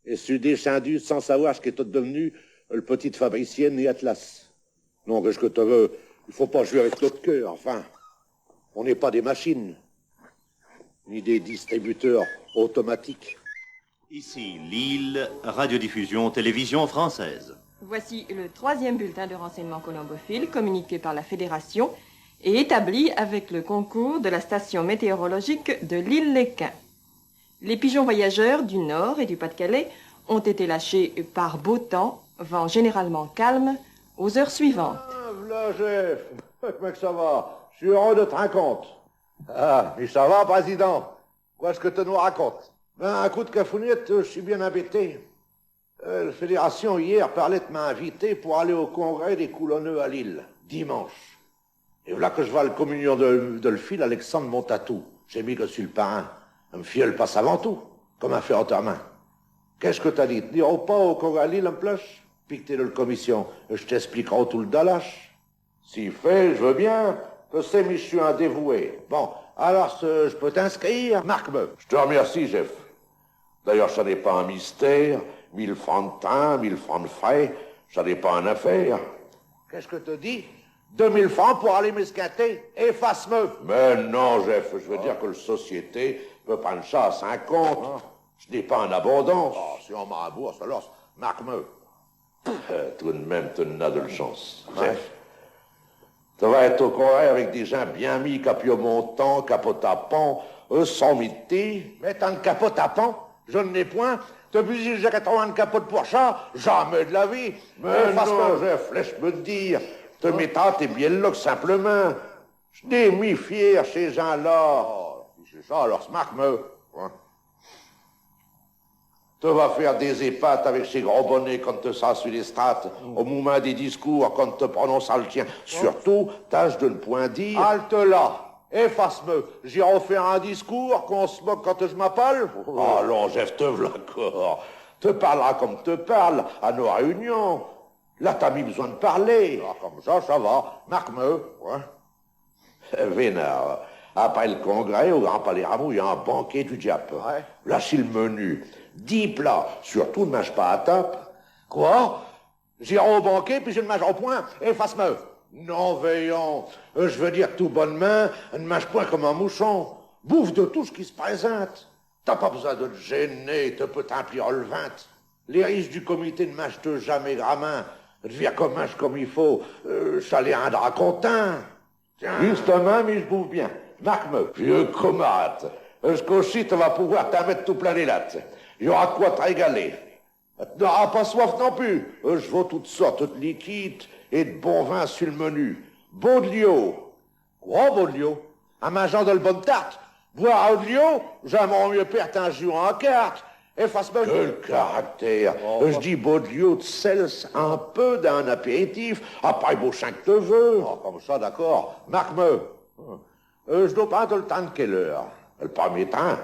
Speaker 1: Et suis descendu sans savoir ce qu'était devenu le petite Fabricienne et Atlas. Non, qu'est-ce que tu veux? Il faut pas jouer avec notre cœur, enfin. On n'est pas des machines, ni des distributeurs automatiques.
Speaker 10: Ici, Lille, radiodiffusion, télévision française.
Speaker 11: Voici le 3e bulletin de renseignement colombophile communiqué par la Fédération et établi avec le concours de la station météorologique de l'île-les-Quins. Les pigeons voyageurs du Nord et du Pas-de-Calais ont été lâchés par beau temps, vent généralement calme, aux heures suivantes.
Speaker 1: Ah, voilà, chef. Comment que ça va? Je suis heureux de te rencontrer. Ah, mais ça va, président? Qu'est-ce que tu nous racontes? Ben, un coup de cafounette, je suis bien embêté. La fédération, hier, parlait de m'inviter pour aller au congrès des coulonneux à Lille, dimanche. Et voilà que je vois le communion de le fil Alexandre Montatou. J'ai mis que je suis le parrain. Un fiole passe avant tout, comme un fait en ta main. Qu'est-ce que t'as dit? T'irons pas au congrès à Lille en plage? Pique-t'es de la commission, je t'expliquerai tout le dalache. Si fait, je veux bien. Que c'est, mais je suis un dévoué. Bon, alors, je peux t'inscrire? Marque-me. Je te remercie, chef. D'ailleurs, ça n'est pas un mystère. 1000 francs de train, 1000 francs de frais, ça n'est pas une affaire. Qu'est-ce que te dis? 2000 francs pour aller m'esquinter? Efface-me. Mais non, chef, je veux dire que la société peut prendre ça à 50. Je n'ai pas en abondance. Oh, si on m'a à bourse, alors, marque-me. Tout de même, tu n'as de chance, chef. Tu vas être au congrès avec des gens bien mis, capiomontant, capotapant, sans mité. Mais tant de capotapant, je ne n'ai point. Depuis j'ai 80 capotes pour chat, jamais de la vie. Mais non, chef, laisse-me te dire. Te mettant tes bien là que simplement. Je n'ai mis fier ces gens-là. Oh, c'est ça, alors marque-me. Hein. Tu vas faire des épates avec ces gros bonnets quand tu sens sur les strates, au moment des discours, quand tu prononces le tien. Surtout, tâche de ne point dire... Halte là. Efface-me. J'irai faire un discours qu'on se moque quand je m'appelle. Oh non, Jeff, te v'là encore. Te parlera comme te parle à nos réunions. Là, t'as mis besoin de parler. Ah, comme ça va. Marque-me. Ouais. Vénard, après le congrès, au Grand Palais Rameau, il y a un banquet du diable. Ouais. Là, c'est le menu. 10 plats. Surtout, ne mange pas à table. Quoi? J'irai au banquet, puis je ne mangerai point. Efface-me. Non, veillons. Je veux dire tout bonnement, ne mange point comme un mouchon. Bouffe de tout ce qui se présente. T'as pas besoin de te gêner, te peut t'emplir le ventre. Les riches du comité ne mangent jamais gramin. Deviens comme mange comme il faut. Ça les rendra contents. Tiens. Justement, mais je bouffe bien. Marque-me. Vieux comate. Jusqu'au-ci, tu vas pouvoir t'en mettre tout plein les lattes. Il y aura de quoi te régaler. Tu n'auras pas soif non plus. Je vaux toutes sortes de liquides et de bon vin sur le menu. Baudelio. Quoi, Baudelio? En mangeant de la bonne tarte?
Speaker 2: Boire de l'eau, j'aimerais mieux perdre un jour en carte. Et fasse même...
Speaker 1: Quel caractère! Je dis Baudelio de sels, un peu d'un apéritif, après beau 5 te veux.
Speaker 2: Oh, comme ça, d'accord. Marque-me. Je dois pas le temps de quelle heure?
Speaker 1: Le premier train,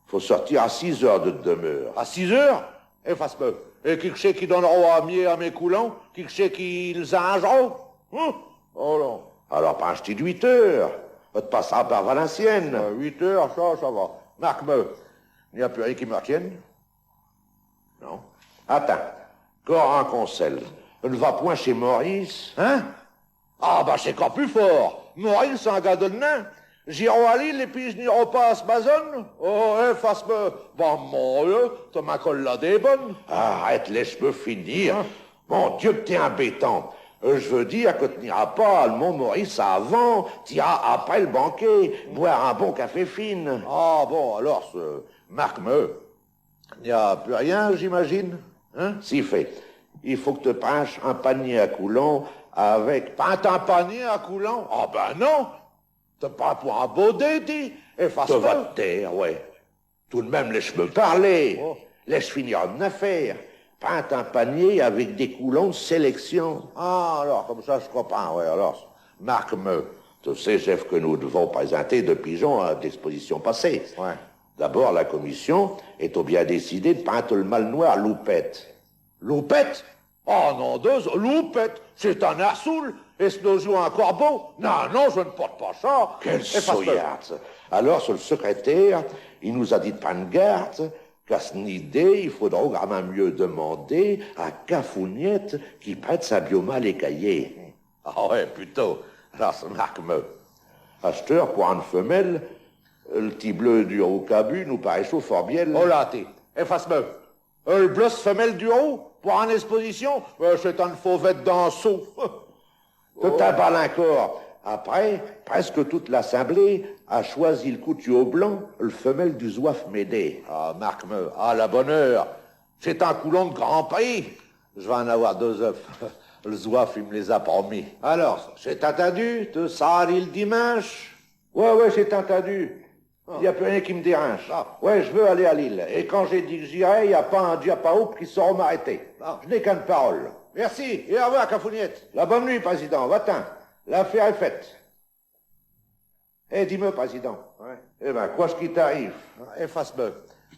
Speaker 1: faut sortir à 6 heures de demeure.
Speaker 2: À 6 heures? Et fasse-me. Et qui c'est qui donnera à mieux à mes coulons? Qui c'est qui les arrangera? Oh non.
Speaker 1: Alors, pas un petit de 8 heures. On te passera par Valenciennes.
Speaker 2: 8 heures, ça va. Marque-me. Il n'y a plus rien qui me retienne?
Speaker 1: Non. Attends. Encore un conseil. Ne va point chez Maurice.
Speaker 2: Hein? Ah, bah, c'est encore plus fort. Maurice, c'est un gars de nain. J'irai à Lille et puis je n'irai pas à Smazon. Oh, fasse-me. Bah, mon Dieu, t'as ma colle là des bonnes.
Speaker 1: Arrête, laisse-me finir. Mon Dieu, que t'es imbétant. Je veux dire que tu n'iras pas à le Mont-Maurice avant, tu iras après le banquet, boire un bon café fine.
Speaker 2: Ah, bon, alors, marque-me. Il n'y a plus rien, j'imagine? Hein?
Speaker 1: Si fait. Il faut que te pinches un panier à coulons avec...
Speaker 2: Pas un panier à coulons? Ah, ben non. T'as pas pour un baudet, dis. Et
Speaker 1: te va te taire, ouais. Tout de même, laisse-me parler.
Speaker 2: Oh.
Speaker 1: Laisse finir une affaire. Peinte un panier avec des coulons de sélection.
Speaker 2: Ah, alors, comme ça, je comprends, ouais, alors, marque-me.
Speaker 1: Tu sais, chef, que nous devons présenter 2 pigeons à d'exposition passée.
Speaker 2: Ouais.
Speaker 1: D'abord, la commission est au bien décidé de peindre le mâle noir Loupette.
Speaker 2: Loupette? Oh non, Loupette, c'est un arsoul. Est-ce nos jours un corbeau? Non, non, je ne porte pas ça.
Speaker 1: Quelle soyarde. Alors, sur le secrétaire, il nous a dit de prendre garde, qu'à cette idée, il faudra vraiment mieux demander à Cafouniette qui prête sa bioma les cahiers.
Speaker 2: Ah ouais, plutôt. Alors, ça marque-me.
Speaker 1: Acheteur pour une femelle, le petit bleu du haut cabu nous paraît chaud fort bien.
Speaker 2: Oh là, t'es. Efface-me. Le bleu femelle du haut, pour une exposition, c'est un fauvette d'anseau.
Speaker 1: Tout un parle encore. Après, presque toute l'assemblée a choisi le couture blanc, le femelle du zouaf Médée.
Speaker 2: Ah, marque-me. Ah, la bonne heure. C'est un coulon de grand prix. Je vais en avoir 2 œufs. Le zouaf, il me les a promis. Alors, c'est entendu de Sahari le dimanche?
Speaker 1: Ouais, c'est entendu. Il n'y a plus rien qui me dérange. Ouais, je veux aller à Lille. Et quand j'ai dit que j'irai, il n'y a pas un diapaoupe qui saura m'arrêter. Je n'ai qu'une parole.
Speaker 2: Merci, et au revoir, Cafouniette.
Speaker 1: La bonne nuit, président. Va-t'en. L'affaire est faite. Eh, dis-moi, président.
Speaker 2: Ouais.
Speaker 1: Eh ben, quoi ce qui t'arrive?
Speaker 2: Efface-me.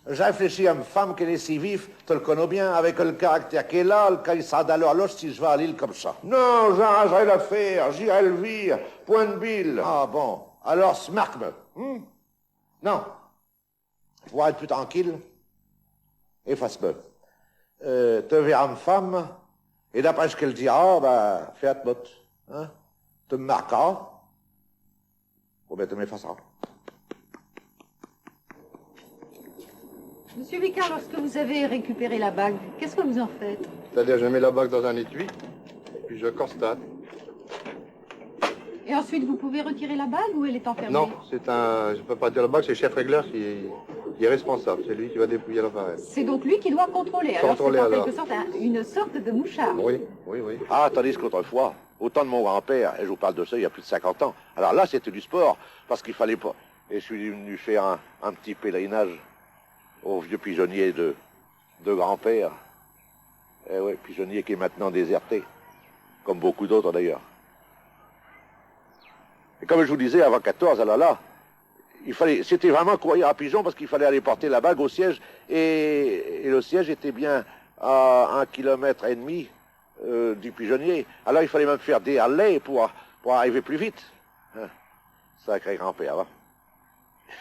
Speaker 2: J'ai réfléchi à une femme qui est si vive, tu le connais bien, avec le caractère qu'elle a, le caïssa d'alors si je vais à Lille comme ça.
Speaker 1: Non, j'arrangerai l'affaire, j'irai le vire, point de bille.
Speaker 2: Ah bon, alors marque-me. Non. Pour être plus tranquille, efface-me. Te verras une femme, et d'après ce qu'elle dira, ben, fais à te botte. Hein? Tu me marqueras, ou bien tu m'effaceras.
Speaker 3: Monsieur Vicard, lorsque vous avez récupéré la bague, qu'est-ce que vous en faites?
Speaker 12: C'est-à-dire, je mets la bague dans un étui, puis je constate.
Speaker 3: Et ensuite, vous pouvez retirer la bague ou elle est enfermée?
Speaker 12: Non, c'est un... Je peux pas dire la bague, c'est le chef régleur qui est responsable. C'est lui qui va dépouiller l'appareil.
Speaker 3: C'est donc lui qui doit contrôler. Alors c'est en quelque sorte une sorte de mouchard.
Speaker 12: Oui.
Speaker 1: Ah, tandis qu'autrefois, au temps de mon grand-père, et je vous parle de ça il y a plus de 50 ans, alors là, c'était du sport, parce qu'il fallait pas. Et je suis venu faire un petit pèlerinage au vieux pigeonnier de grand-père. Eh oui, pigeonnier qui est maintenant déserté, comme beaucoup d'autres d'ailleurs. Et comme je vous disais, avant 14, alors là, c'était vraiment courir à pigeon parce qu'il fallait aller porter la bague au siège, et le siège était bien à 1,5 km du pigeonnier. Alors il fallait même faire des allées pour arriver plus vite. Sacré grand-père,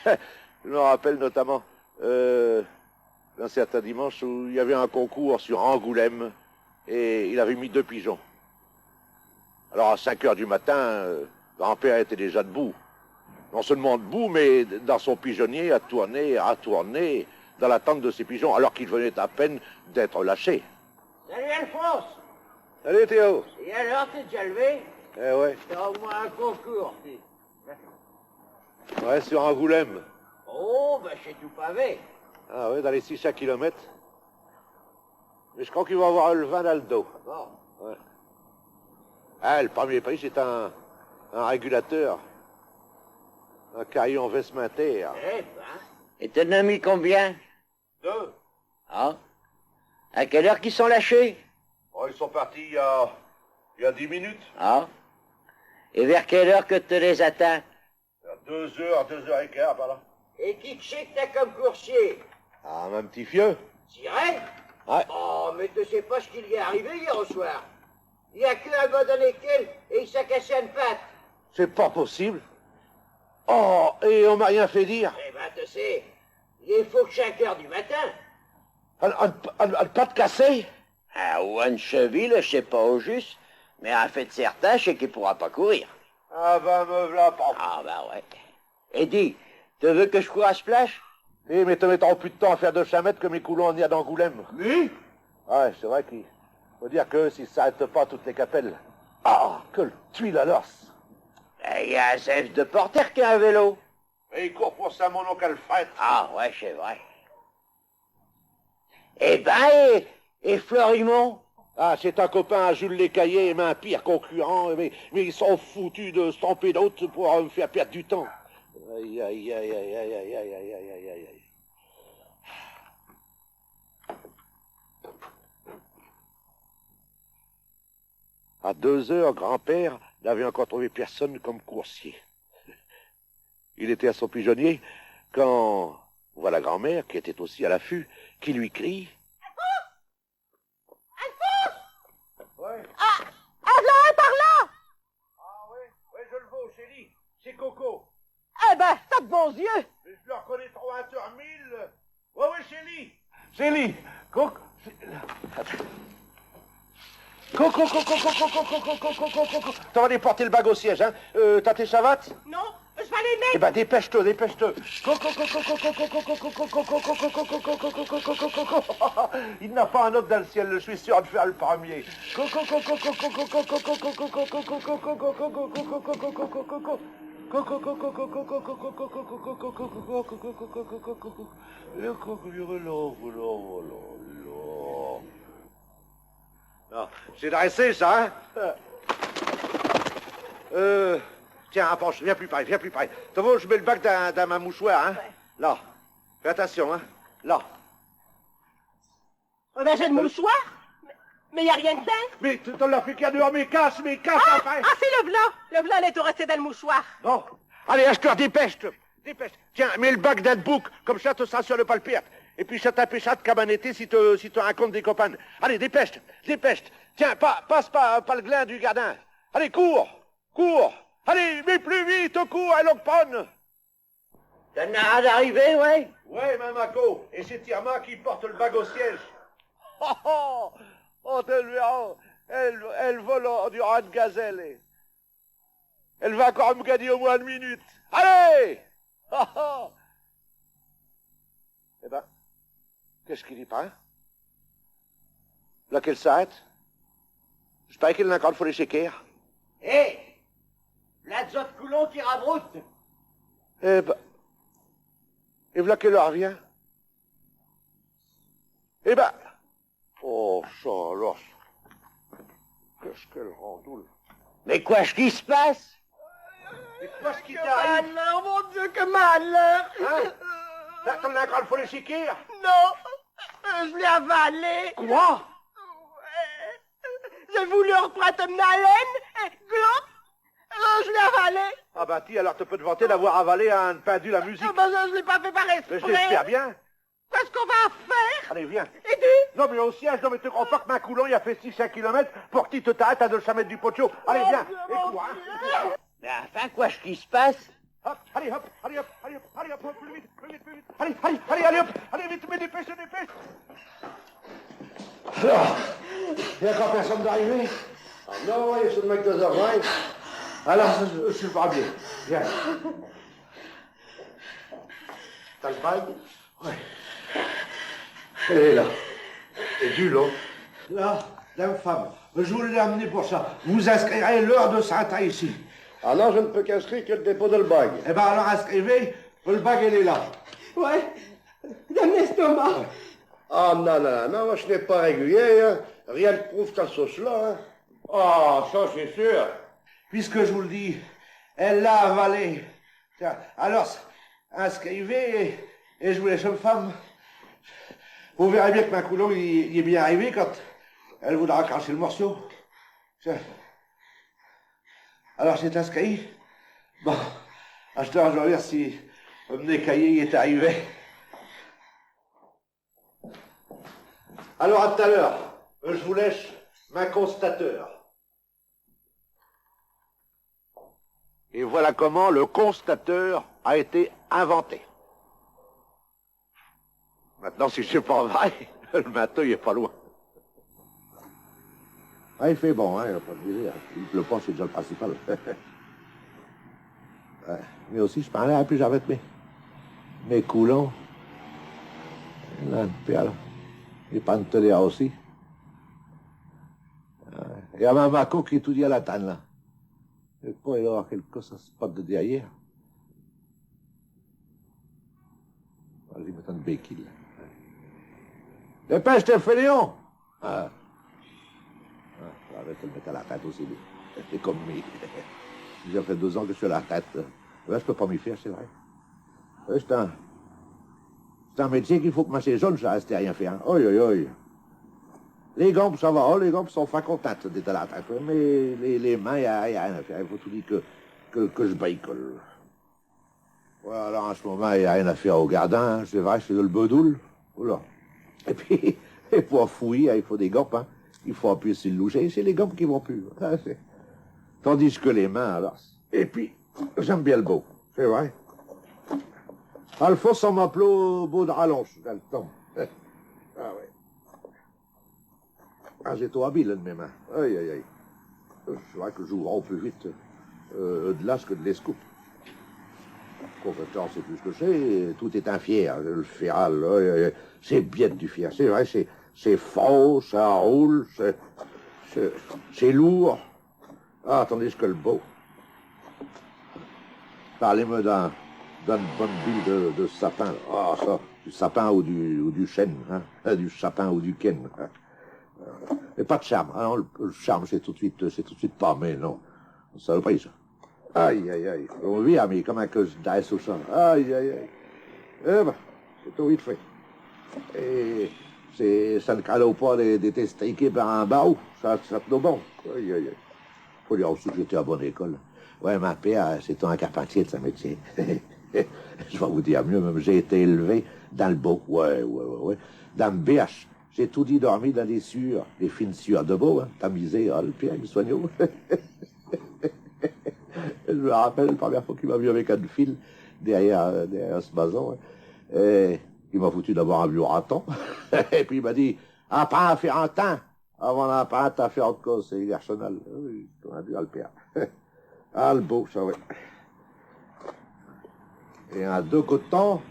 Speaker 1: hein? Je me rappelle notamment un certain dimanche où il y avait un concours sur Angoulême et il avait mis 2 pigeons. Alors à 5 heures du matin, grand-père était déjà debout. Non seulement debout, mais dans son pigeonnier à tourner dans l'attente de ses pigeons, alors qu'il venait à peine d'être lâché.
Speaker 9: Salut Alphonse!
Speaker 1: Salut Théo!
Speaker 9: Et alors, t'es déjà levé?
Speaker 1: Eh ouais.
Speaker 9: T'as au moins un concours,
Speaker 1: Ouais, sur Angoulême.
Speaker 9: Oh, ben c'est tout pavé.
Speaker 1: Ah ouais, dans les 600 km. Mais je crois qu'il va avoir le vin dans le dos.
Speaker 9: Bon.
Speaker 1: Ouais. Ah, le premier prix, c'est un régulateur. Un caillou en vestimentaire.
Speaker 9: Eh ben. Et t'en as mis combien?
Speaker 1: 2.
Speaker 9: Ah. À quelle heure qu'ils sont lâchés?
Speaker 1: Oh, ils sont partis il y a 10 minutes.
Speaker 9: Ah. Et vers quelle heure que tu les atteins?
Speaker 1: Vers 2h, 2h15, par là.
Speaker 9: Et qui que c'est que t'as comme coursier?
Speaker 1: Ah, un petit vieux.
Speaker 9: Sirène?
Speaker 1: Ouais.
Speaker 9: Oh, mais tu sais pas ce qu'il y est arrivé hier au soir. Il y a qu'un bas dans lesquels et il s'est cassé une patte.
Speaker 1: C'est pas possible. Oh, et on m'a rien fait dire.
Speaker 9: Eh ben, tu sais, il faut que 5 heures du matin.
Speaker 1: Un pas de cassé?
Speaker 9: Ah, ou une cheville, je sais pas au juste, mais un fait certain, je sais qu'il pourra pas courir.
Speaker 1: Ah ben, me v'là pas.
Speaker 9: Ah ben ouais. Et dis, tu veux que je cours à Splash?
Speaker 1: Eh, mais te mettant plus de temps à faire 200 mètres que mes coulons en y a d'Angoulême.
Speaker 9: Oui.
Speaker 1: Ouais, c'est vrai qu'il faut dire que si ça s'arrête pas toutes les capelles. Ah, que le tuile à l'os.
Speaker 9: Il y a un chef de porteur qui a un vélo.
Speaker 1: Et il court pour ça, mon oncle Alfred.
Speaker 9: Ah ouais, c'est vrai. Eh ben, et Florimond?
Speaker 1: Ah, c'est un copain à Jules Lécaillé, mais un pire concurrent, mais ils sont foutus de se tromper d'autres pour me faire perdre du temps. Aïe, aïe, aïe, aïe, aïe, aïe, aïe, aïe, aïe, aïe, aïe. À 2h, grand-père n'avait encore trouvé personne comme coursier. Il était à son pigeonnier quand voit la grand-mère, qui était aussi à l'affût, qui lui crie... Ouais.
Speaker 4: Ah, là, par là!
Speaker 1: Ah oui, je le vois, Chélie. C'est Coco.
Speaker 4: Eh ben, t'as de bons yeux!
Speaker 1: Mais je le reconnais trop à 1000. Ouais, Chélie. Chélie, Coco. Coco. T'en vas aller porter le bag au siège, hein? T'as tes savates?
Speaker 4: Non, je vais aller mettre.
Speaker 1: Eh ben, dépêche-toi. Il n'a pas un autre dans le ciel, je suis sûr de faire le premier. C'est dressé, ça, hein? Tiens, approche, viens plus près. T'as vu, je mets le bac dans ma mouchoir, hein? Là. Fais attention, hein? Là.
Speaker 4: Oh ben, j'ai le mouchoir, mais y a rien dedans.
Speaker 1: Mais t'en l'as fait qu'à dehors, mais casse, enfin!
Speaker 4: Ah, c'est le blanc! Le blanc, il est tout resté dans le mouchoir.
Speaker 1: Non. Allez, acheteur, dépêche-toi. Tiens, mets le bac dans le bouc, comme ça, tu seras sûr de pas le perdre. Et puis, ça t'empêchera de cabanetter si tu racontes des copains. Allez, dépêche. Tiens, passe pas le gland du gardin. Allez, cours. Allez, mais plus vite, cours, à l'ocpone.
Speaker 9: T'en as un d'arriver, ouais?
Speaker 1: Ouais, Mamako, et c'est Irma qui porte le bag au siège. Oh, t'es lui, elle vole durant une gazelle. Elle va encore me gagner au moins 1 minute. Allez! Eh ben, qu'est-ce qu'il dit pas, hein? Là qu'elle s'arrête? J'espère qu'elle a encore faut les chéquer.
Speaker 9: Hé! La zotte coulon qui rabroute.
Speaker 1: Eh ben, et voilà qu'elle revient. Eh ben, oh, Charlotte, qu'est-ce qu'elle randoule.
Speaker 9: Mais quoi, ce qui se passe?
Speaker 1: Mais quoi, ce qui t'arrive?
Speaker 4: Malheur, mon Dieu, que malheur!
Speaker 1: Hein? T'en as encore faut les chéquer?
Speaker 4: Non, je l'ai avalé.
Speaker 1: Quoi?
Speaker 4: J'ai voulu reprendre une haleine, et glop, alors je l'ai avalé.
Speaker 1: Ah bah ti, alors tu peux te vanter d'avoir avalé un pendule à musique.
Speaker 4: Ah ben, je l'ai pas fait par
Speaker 1: Mais
Speaker 4: exprès.
Speaker 1: je l'espère bien.
Speaker 4: Qu'est-ce qu'on va faire?
Speaker 1: Allez, viens.
Speaker 4: Et tu?
Speaker 1: Non mais au siège, non mais tu crois pas que ma coulon, il a fait 600 km pour que tu te t'arrêtes à 200 mètres du poteau. Allez, viens. Et quoi, hein?
Speaker 9: Mais enfin, quoi, ce qui se passe?
Speaker 1: Hop, allez, plus vite. Allez, vite, mais dépêche. Alors, il n'y a encore personne d'arriver? Ah non, il y a ce mec de Zorway. Alors, je suis pas bien. Viens. T'as le bague? Oui. Elle est là. Et du lot. Là, la femme. Je voulais l'amener pour ça. Vous inscrirez l'heure de Saint-A ici.
Speaker 12: Ah non, je ne peux qu'inscrire que le dépôt de le bague.
Speaker 1: Eh ben alors inscrivez, le bague elle est là.
Speaker 4: Ouais, dans l'estomac.
Speaker 12: Ah non, moi je n'ai pas régulier, hein. Rien ne prouve ta sauce là, hein.
Speaker 1: Oh, ça c'est sûr. Puisque je vous le dis, elle l'a avalé.
Speaker 2: Tiens, alors, inscrivez et je vous laisse une femme. Vous verrez bien que ma coulon, il est bien arrivé quand elle voudra cracher le morceau. Tiens. Alors, c'est inscrit. Bon, à ce temps, je vais voir si mes cahiers est arrivé. Alors, à tout à l'heure. Je vous laisse ma constateur. Et voilà comment le constateur a été inventé. Maintenant, si c'est pas vrai, le matin, il est pas loin.
Speaker 1: Ah, il fait bon, hein, il a pas de dire. Il pleut pas, c'est déjà le principal. Ouais. Mais aussi, je parlais, puis j'avais mes coulons. Là, puis alors, les pantelières aussi. Il y avait un maco qui étudiait la tanne, là. Et puis, il y aura quelque chose, spot de derrière. Vas-y, mettre une béquille, là. Dépêche, t'es fainéant! Ah. Arrête de le mettre à la tête aussi, lui. C'est comme lui. J'ai fait 2 ans que je suis à la tête. Là, je peux pas m'y faire, c'est vrai. C'est un métier qu'il faut que ces jeunes, ça reste à rien faire. Oi, oi, oi. Les gambes, ça va, les gambes sont fin contentes d'être à la tête. Mais les mains, il n'y a rien à faire. Il faut tout dire que je bricole. Voilà, alors en ce moment, il n'y a rien à faire au gardin. C'est vrai, c'est de le bedoule. Oula. Et puis, et pour fouiller, il faut des gambes, hein. Il faut appuyer sur le loucher, c'est les gambes qui vont plus. Tandis que les mains, alors. Et puis, j'aime bien le beau, c'est vrai. Alphonse en m'appelait beau de rallonge, dans le temps. Ah ouais. Ah, j'ai trop habile de mes mains. Aïe, aïe, aïe. C'est vrai que j'ouvre au plus vite de l'as que de l'escoupe. Compétence, c'est plus que c'est. Tout est un fier. Le féral, c'est bien du fier. C'est vrai, c'est faux, ça roule, c'est lourd. Ah, tandis que le beau. Parlez-moi d'une bonne bille de sapin. Ah, ça, du sapin ou du chêne, hein, du sapin ou du ken. Hein. Mais pas de charme. Ah non, le charme, c'est tout de suite pas, mais non. Ça ne pas ça. Aïe, aïe, aïe. On vit, mais comment que je daisse au champ. Aïe, aïe, aïe. Eh ben, c'est tout vite fait. Et ça ne cale pas d'être striqué par un barreau. Ça te bon. Aïe, aïe, aïe. Faut dire aussi que j'étais à bonne école. Ouais, ma père, c'est un carpentier de sa métier. Je vais vous dire mieux, même j'ai été élevé dans le beau. Ouais. Dans le BH. J'ai tout dit dormi dans des sueurs, des fines sueurs de beau, hein, tamisé, le Pierre, il soigne. Je me rappelle la première fois qu'il m'a vu avec un fil derrière ce maison. Hein. Et il m'a foutu d'abord un vieux raton. Et puis il m'a dit, apprends à faire un teint avant d'apprendre à faire autre chose. C'est l'arsenal. Oui, on a dû le père. Ah, le beau, ça, oui. Et en 2 coups de temps,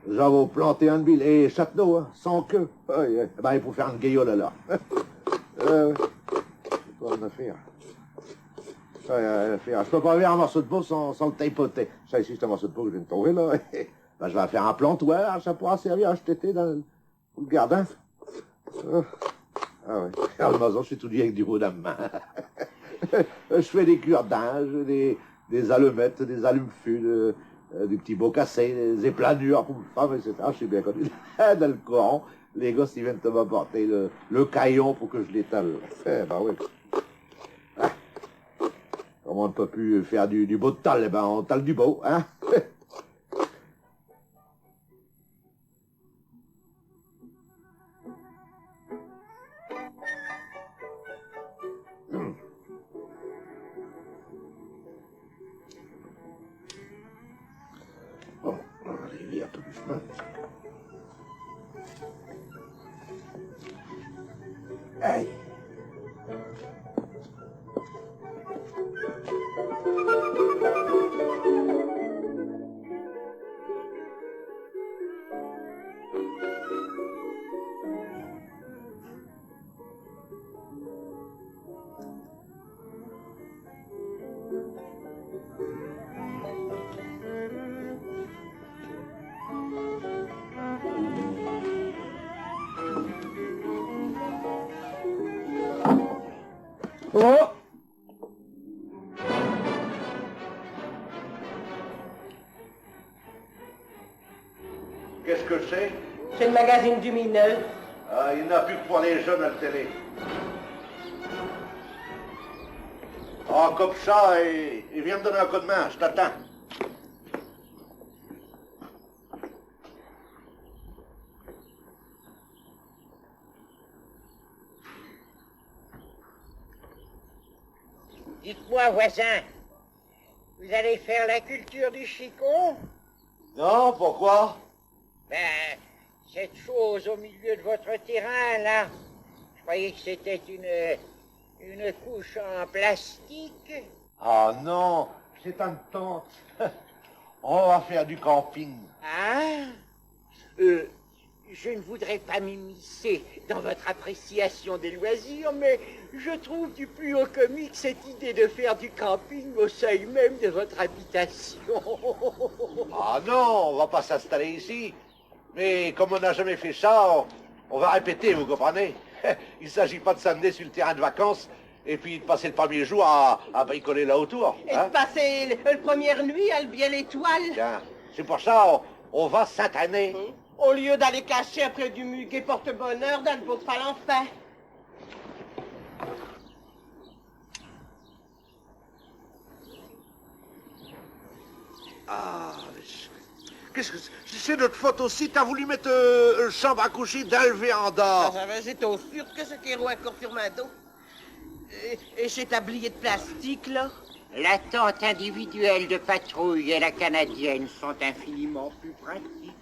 Speaker 1: j'avais planté un bille. Et Château, hein, sans queue. Oui, ben, il faut faire une gueule alors. C'est pas une affaire. Je peux pas faire un morceau de peau sans le tapoter. Ça ici, c'est un morceau de peau que je viens de trouver, là. Ben, je vais faire un plantoir, ça pourra servir à acheter dans le gardin. Ah ouais. À la maison, je suis tout dit avec du beau dans ma main. Je fais des cure-dinges, des allumettes, des allumes-fûts, des petits beaux cassés, des éplanures pour femmes, etc. Je suis bien connu. Dans le courant, les gosses, ils viennent de m'apporter le caillon pour que je l'étale. Ben oui. Comme on ne peut plus faire du beau de tal, eh ben on tale du beau, hein. Bon, on va aller lire tout doucement. Aïe.
Speaker 4: magazine du mineur.
Speaker 1: Ah, il n'y en a plus que pour les jeunes à la télé. Ah, comme ça, il vient me donner un coup de main, je t'attends.
Speaker 13: Dites-moi, voisin, vous allez faire la culture du chicon?
Speaker 1: Non, pourquoi?
Speaker 13: Ben, cette chose au milieu de votre terrain, là, je croyais que c'était une couche en plastique.
Speaker 1: Ah non, c'est un tente. On va faire du camping.
Speaker 13: Ah, je ne voudrais pas m'immiscer dans votre appréciation des loisirs, mais je trouve du plus haut comique cette idée de faire du camping au seuil même de votre habitation.
Speaker 1: Ah non, on va pas s'installer ici. Mais comme on n'a jamais fait ça, on va répéter, vous comprenez? Il ne s'agit pas de s'amener sur le terrain de vacances et puis de passer le premier jour à bricoler là autour.
Speaker 4: Et de passer le première nuit à le bien l'étoile.
Speaker 1: Tiens, c'est pour ça on va s'entraîner.
Speaker 4: Au lieu d'aller cacher après du muguet porte-bonheur dans le beau de Falenfin.
Speaker 2: Ah, qu'est-ce que c'est notre faute aussi? T'as voulu mettre chambre à coucher dans le véranda.
Speaker 4: J'étais au sûr que ce qui est encore sur ma dos. Et ces tabliers de plastique, là?
Speaker 13: La tente individuelle de patrouille et la canadienne sont infiniment plus pratiques.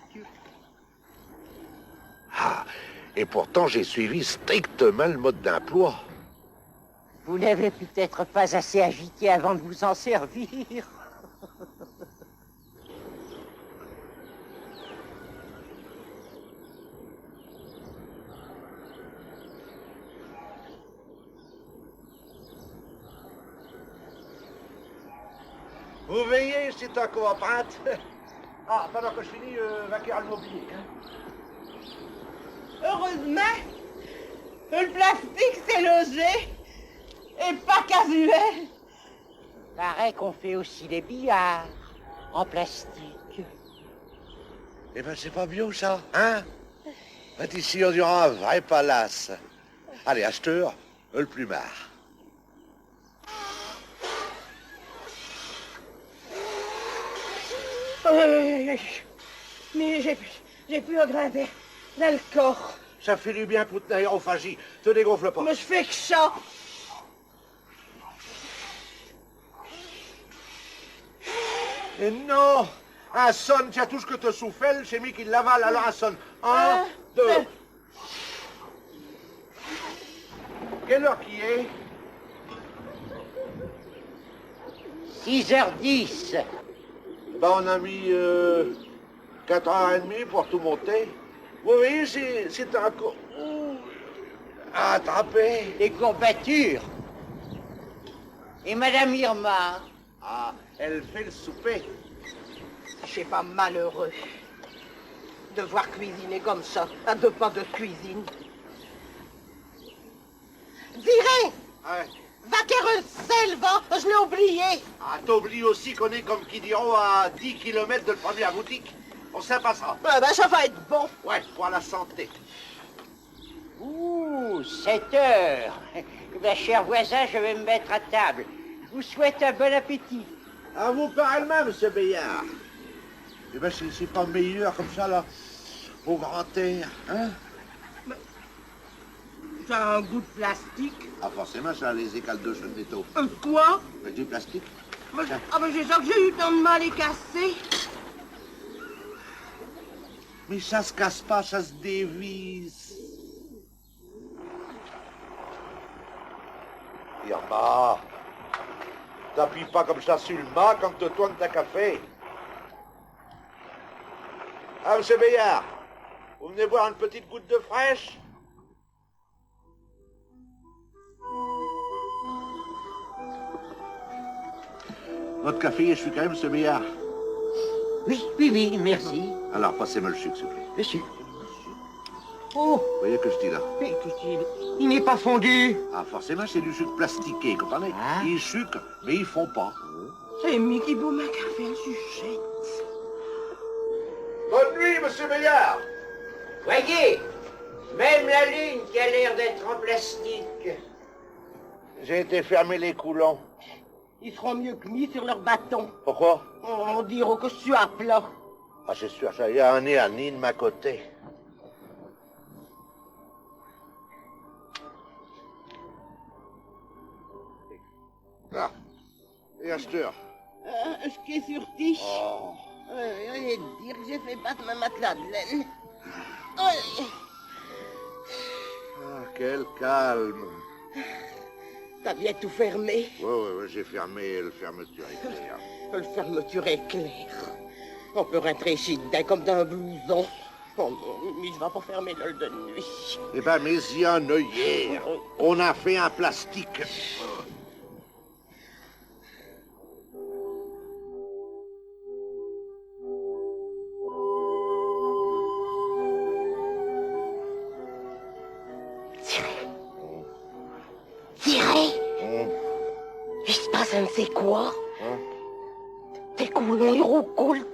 Speaker 1: Ah, et pourtant j'ai suivi strictement le mode d'emploi.
Speaker 13: Vous n'avez peut-être pas assez agité avant de vous en servir.
Speaker 2: Vous veillez, c'est un coopérante. Ah, pendant que je finis, vaquer à le mobilier. Hein?
Speaker 4: Heureusement, le plastique s'est logé et pas casuel.
Speaker 13: Paraît qu'on fait aussi des billards en plastique.
Speaker 1: Eh ben c'est pas bio ça, hein? Ben, ici on dirait un vrai palace. Allez, acheteur, le plumard.
Speaker 4: Mais j'ai plus à grimper dans le corps.
Speaker 2: Ça fait du bien pour tenir aérophagie. Te dégonfle pas.
Speaker 4: Mais je fais que ça.
Speaker 2: Et non! Un sonne, tiens tout ce que te souffles, c'est moi qui l'avale, alors un sonne. Un, deux. Quelle heure qui est?
Speaker 13: 6h10.
Speaker 2: Ben on a mis 4h30 pour tout monter. Vous voyez, c'est un coup à attraper.
Speaker 13: Des courbatures. Et Madame Irma?
Speaker 2: Ah, elle fait le souper.
Speaker 4: C'est pas malheureux. Devoir cuisiner comme ça, à 2 pas de cuisine. Viré!
Speaker 2: Ouais.
Speaker 4: Vaquereux Selva, je l'ai oublié.
Speaker 2: Ah, t'oublies aussi qu'on est, comme qui diront, à 10 km de la première boutique. On s'en passera.
Speaker 4: Ben, ça va être bon.
Speaker 2: Ouais, pour la santé.
Speaker 13: Ouh, 7h. Ben, cher voisin, je vais me mettre à table. Je vous souhaite un bon appétit.
Speaker 2: À vous pareillement, monsieur Bayard. Eh ben, c'est pas meilleur comme ça, là, au grand air, hein?
Speaker 4: Ça a un goût de plastique.
Speaker 1: Ah, forcément, ça a les écales de cheveux métaux.
Speaker 4: Quoi?
Speaker 1: Mais du plastique.
Speaker 4: Ah, ben, c'est ça que j'ai eu tant de mal à les casser.
Speaker 2: Mais ça se casse pas, ça se dévisse. Irma, t'appuies pas comme ça sur le mât quand te tournes ta café. Ah, monsieur Bayard, vous venez boire une petite goutte de fraîche? Votre café est sucré quand même, monsieur Bayard?
Speaker 13: Oui, merci.
Speaker 1: Alors, passez-moi le sucre, s'il vous plaît.
Speaker 13: Le sucre. Oh,
Speaker 1: Vous voyez que je dis là?
Speaker 13: mais il n'est pas fondu.
Speaker 1: Ah, forcément, c'est du sucre plastiqué, comprenez?
Speaker 13: Ah.
Speaker 1: Ils sucrent, mais ils font pas.
Speaker 4: C'est moi qui boit ma café à sujet.
Speaker 2: Bonne nuit, monsieur Bayard.
Speaker 13: Voyez, même la lune qui a l'air d'être en plastique.
Speaker 2: J'ai été fermer les coulons.
Speaker 4: Ils seront mieux que mis sur leur bâton.
Speaker 2: Pourquoi?
Speaker 4: On dira que je suis à plat.
Speaker 2: Ah, c'est sûr, ça y a un nez à ni de ma côté. Ah, et acheteur.
Speaker 4: Ce qui est sur tige.
Speaker 2: Oh.
Speaker 4: Allez dire que j'ai fait battre ma matelas de laine.
Speaker 2: Ah, quel calme.
Speaker 4: T'as bien tout fermé.
Speaker 2: Ouais, j'ai fermé le fermeture éclair.
Speaker 4: Le fermeture éclair. On peut rentrer ici dedans comme dans un blouson. Oh, mais je vais pas fermer l'œil de nuit.
Speaker 2: Eh ben, mais y a un œillet. On a fait un plastique.
Speaker 4: Tiré. Il se passe un ne sait quoi. Tes coulons, ils roucoulent.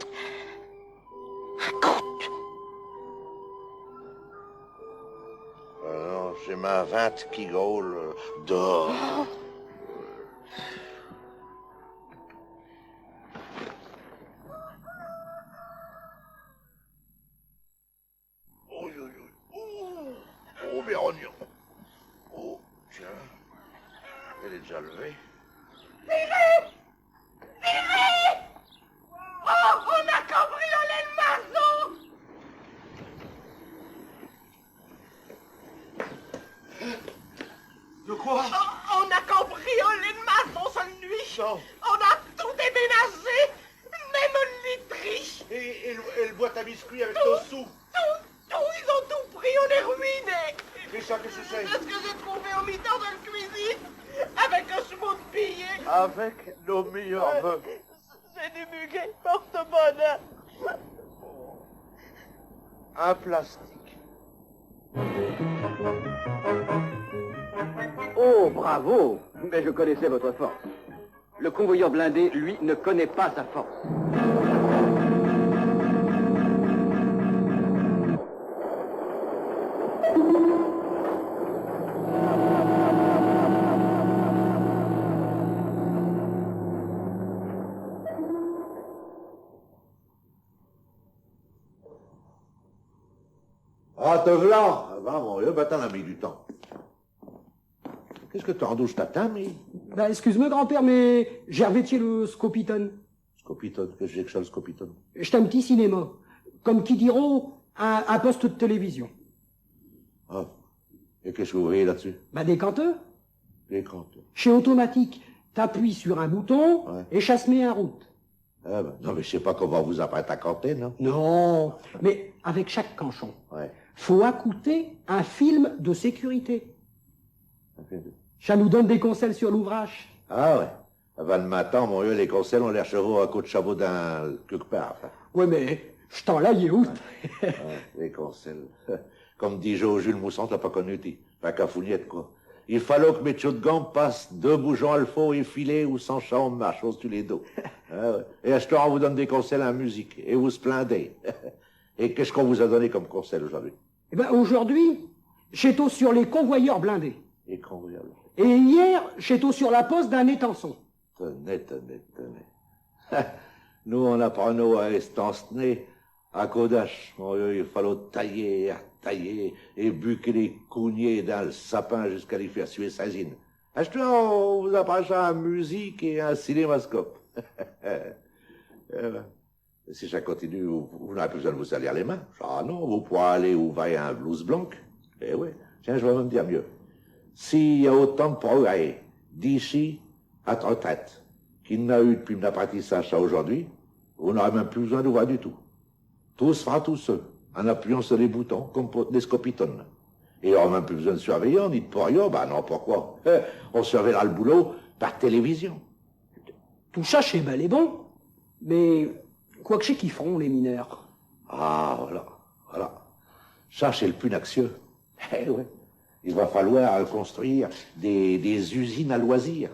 Speaker 4: Écoute.
Speaker 2: Non, j'ai ma 20 qui gaule dehors. Oh, Bérognon. Oh, tiens. Elle est déjà levée.
Speaker 4: Tiré. Oh, on a cambriolé le maçon.
Speaker 2: De quoi?
Speaker 4: On a cambriolé le maçon cette nuit.
Speaker 2: Non.
Speaker 4: On a tout déménagé, même une literie.
Speaker 2: Et le boîte à biscuits avec nos sous.
Speaker 4: Tout, ils ont tout pris, on est ruinés.
Speaker 2: Et ça, qu'est-ce que c'est?
Speaker 4: C'est ce que j'ai trouvé au mi-temps de la cuisine, avec un chemin de billets.
Speaker 2: Avec nos meilleurs vœux.
Speaker 4: C'est du muguet porte-bonheur.
Speaker 2: Un plastique.
Speaker 14: Oh, bravo! Mais je connaissais votre force. Le convoyeur blindé, lui, ne connaît pas sa force.
Speaker 1: Ah, te v'là! Ah, ben, mon Dieu, ben, t'en as mis du temps. Qu'est-ce que t'en douches t'attends, mais...
Speaker 15: Ben, excuse-moi, grand-père, mais j'ai revêtu le Scopiton.
Speaker 1: Scopiton, qu'est-ce que j'ai que ça, le Scopiton?
Speaker 15: J'étais un petit cinéma. Comme qui diront, un poste de télévision.
Speaker 1: Ah. Et qu'est-ce que vous voyez là-dessus?
Speaker 15: Ben, des canteurs.
Speaker 1: Des canteurs.
Speaker 15: Chez Automatique, t'appuies sur un bouton et chasse-met en route.
Speaker 1: Ah ben, non, mais je sais pas comment vous apprête à canter, non?
Speaker 15: Non, mais avec chaque canchon, faut accouter un film de sécurité. Ça nous donne des conseils sur l'ouvrage.
Speaker 1: Ah ouais. Avant le matin, mon Dieu, les conseils ont l'air chevaux à coup de chameau dans quelque part.
Speaker 15: Ouais, mais je t'en l'ai, Yéhout.
Speaker 1: Les conseils. Comme dit Jules Mousson, t'as pas connu, t'es pas cafouniette, quoi. Il fallait que mes de gambe passent 2 bourgeons alpha et filets ou sans chambre, marche tous les dos. Ah ouais. Et à ce temps, on vous donne des conseils en musique. Et vous se plaindez. Et qu'est-ce qu'on vous a donné comme conseil aujourd'hui?
Speaker 15: Eh ben, aujourd'hui, j'étais sur les convoyeurs blindés.
Speaker 1: Les convoyeurs.
Speaker 15: Et hier, j'étais sur la poste d'un étançon.
Speaker 1: Tenez. Nous, on apprend à estancener à Kodash. Mon Dieu, il fallait tailler et buquer les cougnets dans le sapin jusqu'à les faire suer sazine. Achetez, on vous apprend ça en musique et en cinémascope. Si ça continue, vous n'avez plus besoin de vous salir les mains. Ah non, vous pourrez aller où va un blouse blanc. Eh oui, tiens, je vais même dire mieux. S'il y a autant de progrès d'ici à 30 retraite qu'il n'a eu depuis mon apprentissage à aujourd'hui, vous n'aurez même plus besoin de voir du tout. Tout se fera tout seul, en appuyant sur les boutons, comme pour des scopitones. Et on n'aura même plus besoin de surveillant, ni de porion, ben non, pourquoi? On surveillera le boulot par télévision.
Speaker 15: Tout ça, c'est bel et bon. Mais, quoi que c'est qu'ils feront, les mineurs?
Speaker 1: Ah, voilà. Ça, c'est le plus naxieux. Eh ouais. Il va falloir construire des usines à loisirs.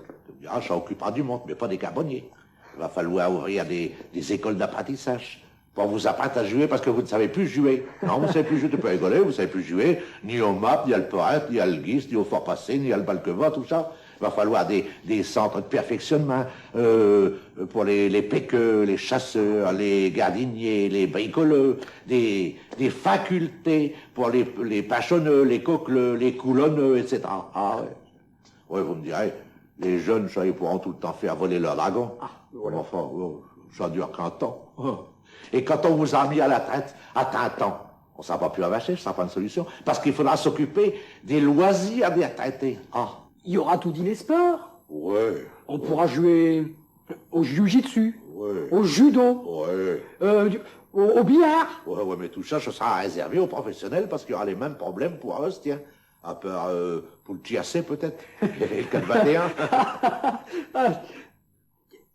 Speaker 1: Ah, ça occupera du monde, mais pas des carbonniers. Il va falloir ouvrir des écoles d'apprentissage. Pour vous apprendre à jouer parce que vous ne savez plus jouer. Non, vous ne savez plus jouer, tu peux rigoler, vous ne savez plus jouer, ni au map, ni à le poète, ni à le guise, ni au fort passé, ni à le balqueva, tout ça. Il va falloir des centres de perfectionnement pour les piqueux, les chasseurs, les gardiniers, les bricoleurs, des facultés pour les pachonneux, les coqueleux, les coulonneux, etc. Ah ouais. Oui, vous me direz, les jeunes, ça, ils pourront tout le temps faire voler leur dragon. Voilà. Enfin, ça dure qu'un temps. Et quand on vous a mis à la traite, à temps, on ne sera pas plus avacher, ça sera pas une solution. Parce qu'il faudra s'occuper des loisirs des retraités. Ah.
Speaker 15: Il y aura tout dit les sports.
Speaker 1: Ouais.
Speaker 15: On pourra jouer au jiu-jitsu,
Speaker 1: ouais.
Speaker 15: Au judo,
Speaker 1: ouais.
Speaker 15: Au billard.
Speaker 1: Ouais, mais tout ça, ça sera réservé aux professionnels parce qu'il y aura les mêmes problèmes pour eux, tiens. À part pour le THC, peut-être. Et le 4-21.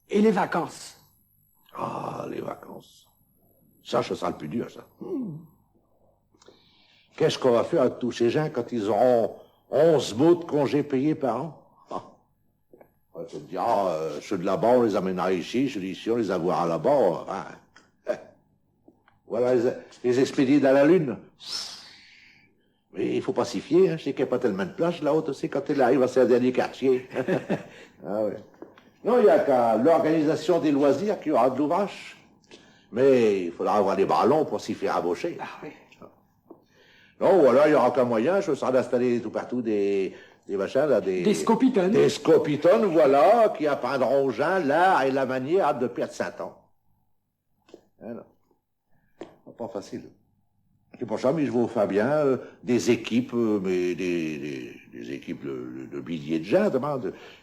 Speaker 15: Et les vacances.
Speaker 1: Ah, les vacances. Ça sera le plus dur, ça. Qu'est-ce qu'on va faire avec tous ces gens quand ils auront 11 mots de congés payés par an? On va se dire, ceux de là-bas, on les amènera ici, ceux d'ici, on les envoie là-bas. Voilà les expédiés dans la Lune. Mais il faut pas s'y fier, hein. Je sais qu'il n'y a pas tellement de place là-haut, tu sais, quand elle arrive à ces derniers quartiers. Ah ouais. Non, il n'y a qu'à l'organisation des loisirs qu'il y aura de l'ouvrage. Mais il faudra avoir des ballons pour s'y faire embaucher.
Speaker 15: Ah oui.
Speaker 1: Non, ou alors il n'y aura qu'un moyen, ce sera d'installer tout partout des machins, là, des
Speaker 15: scopitones.
Speaker 1: Des scopitones, voilà, qui apprendront aux gens l'art et la manière de perdre 5 ans. Alors, pas facile. C'est pour ça, mais je vous faire bien des équipes, mais des équipes de milliers de gens,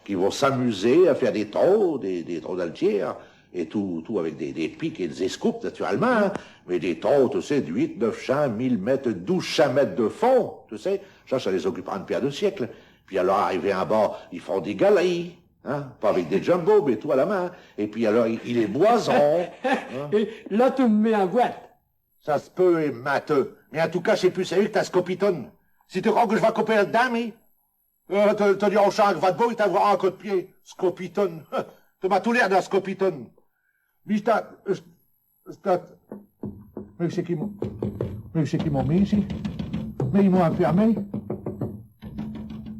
Speaker 1: qui vont s'amuser à faire des trous, des trous d'altière, et tout avec des pics et des escoupes, naturellement, hein, mais des trous, tu sais, de 8, 900, 1000 mètres, 1200 mètres de fond, tu sais, ça les occupera une paire de siècles. Puis alors, arrivé en bas, ils font des galeries, hein, pas avec des jumbo, mais tout à la main, et puis alors, il est boison. Hein.
Speaker 15: Et là, tu me mets un voile.
Speaker 1: Ça se peut, et matheux. Mais en tout cas, c'est plus sérieux que ta scopitone. Si tu crois que je vais couper le dame, te dire au champ que va de beau, il t'avoir un coup de pied. Scopitone. Tu m'as tout l'air d'un scopitone. Mais mais c'est qui m'ont mis ici? Mais ils m'ont enfermé.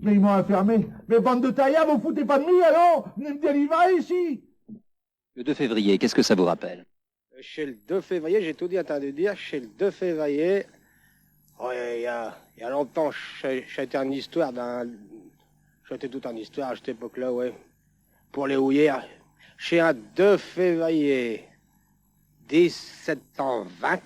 Speaker 1: Mais bande de taillards, vous foutez pas de moi, alors? Venez me délivrer ici.
Speaker 7: Le 2 février, qu'est-ce que ça vous rappelle?
Speaker 16: Chez le 2 février, j'ai tout dit entendu dire, chez le 2 février, il y a longtemps, j'étais en histoire, j'étais tout en histoire à cette époque-là, ouais, pour les houillères. Chez un 2 février 1720,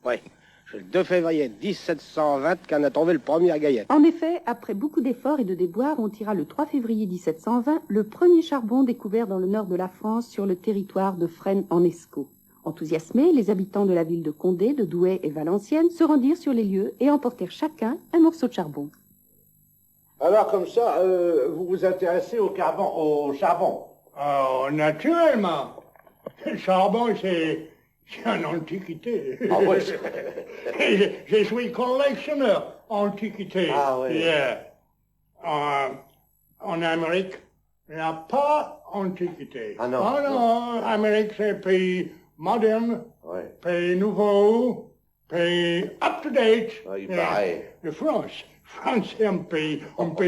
Speaker 16: ouais, c'est le 2 février 1720 qu'on a trouvé le premier à Gaillette.
Speaker 17: En effet, après beaucoup d'efforts et de déboires, on tira le 3 février 1720 le premier charbon découvert dans le nord de la France sur le territoire de Fresnes en Escaut. Enthousiasmés, les habitants de la ville de Condé, de Douai et Valenciennes se rendirent sur les lieux et emportèrent chacun un morceau de charbon.
Speaker 1: Alors comme ça, vous vous intéressez au charbon?
Speaker 8: Oh, naturellement. Le charbon, c'est une antiquité.
Speaker 1: Ah oui.
Speaker 8: Je suis collectionneur antiquité.
Speaker 1: Ah oui.
Speaker 8: Yeah. En Amérique, il n'y a pas antiquité.
Speaker 1: Ah non.
Speaker 8: Ah non, Amérique, c'est un pays moderne,
Speaker 1: ouais.
Speaker 8: Pays nouveau, pays up-to-date.
Speaker 1: Ah, il paraît.
Speaker 8: De France. France, c'est un pays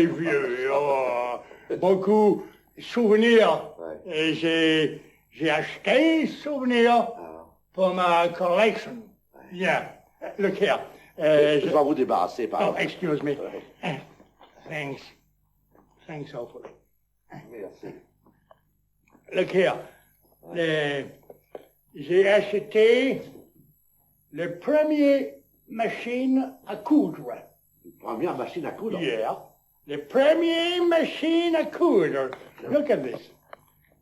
Speaker 8: vieux. Oh, beaucoup de souvenirs. Ouais. Et j'ai acheté des souvenirs pour ma collection. Ouais. Yeah. Look here.
Speaker 1: Je vais vous débarrasser par
Speaker 8: Oh, excuse me. Ouais. Thanks awfully.
Speaker 1: Merci.
Speaker 8: Look here. J'ai acheté le premier machine à coudre.
Speaker 1: La première machine à coudre?
Speaker 8: Yeah. Le premier machine à coudre. Look at this.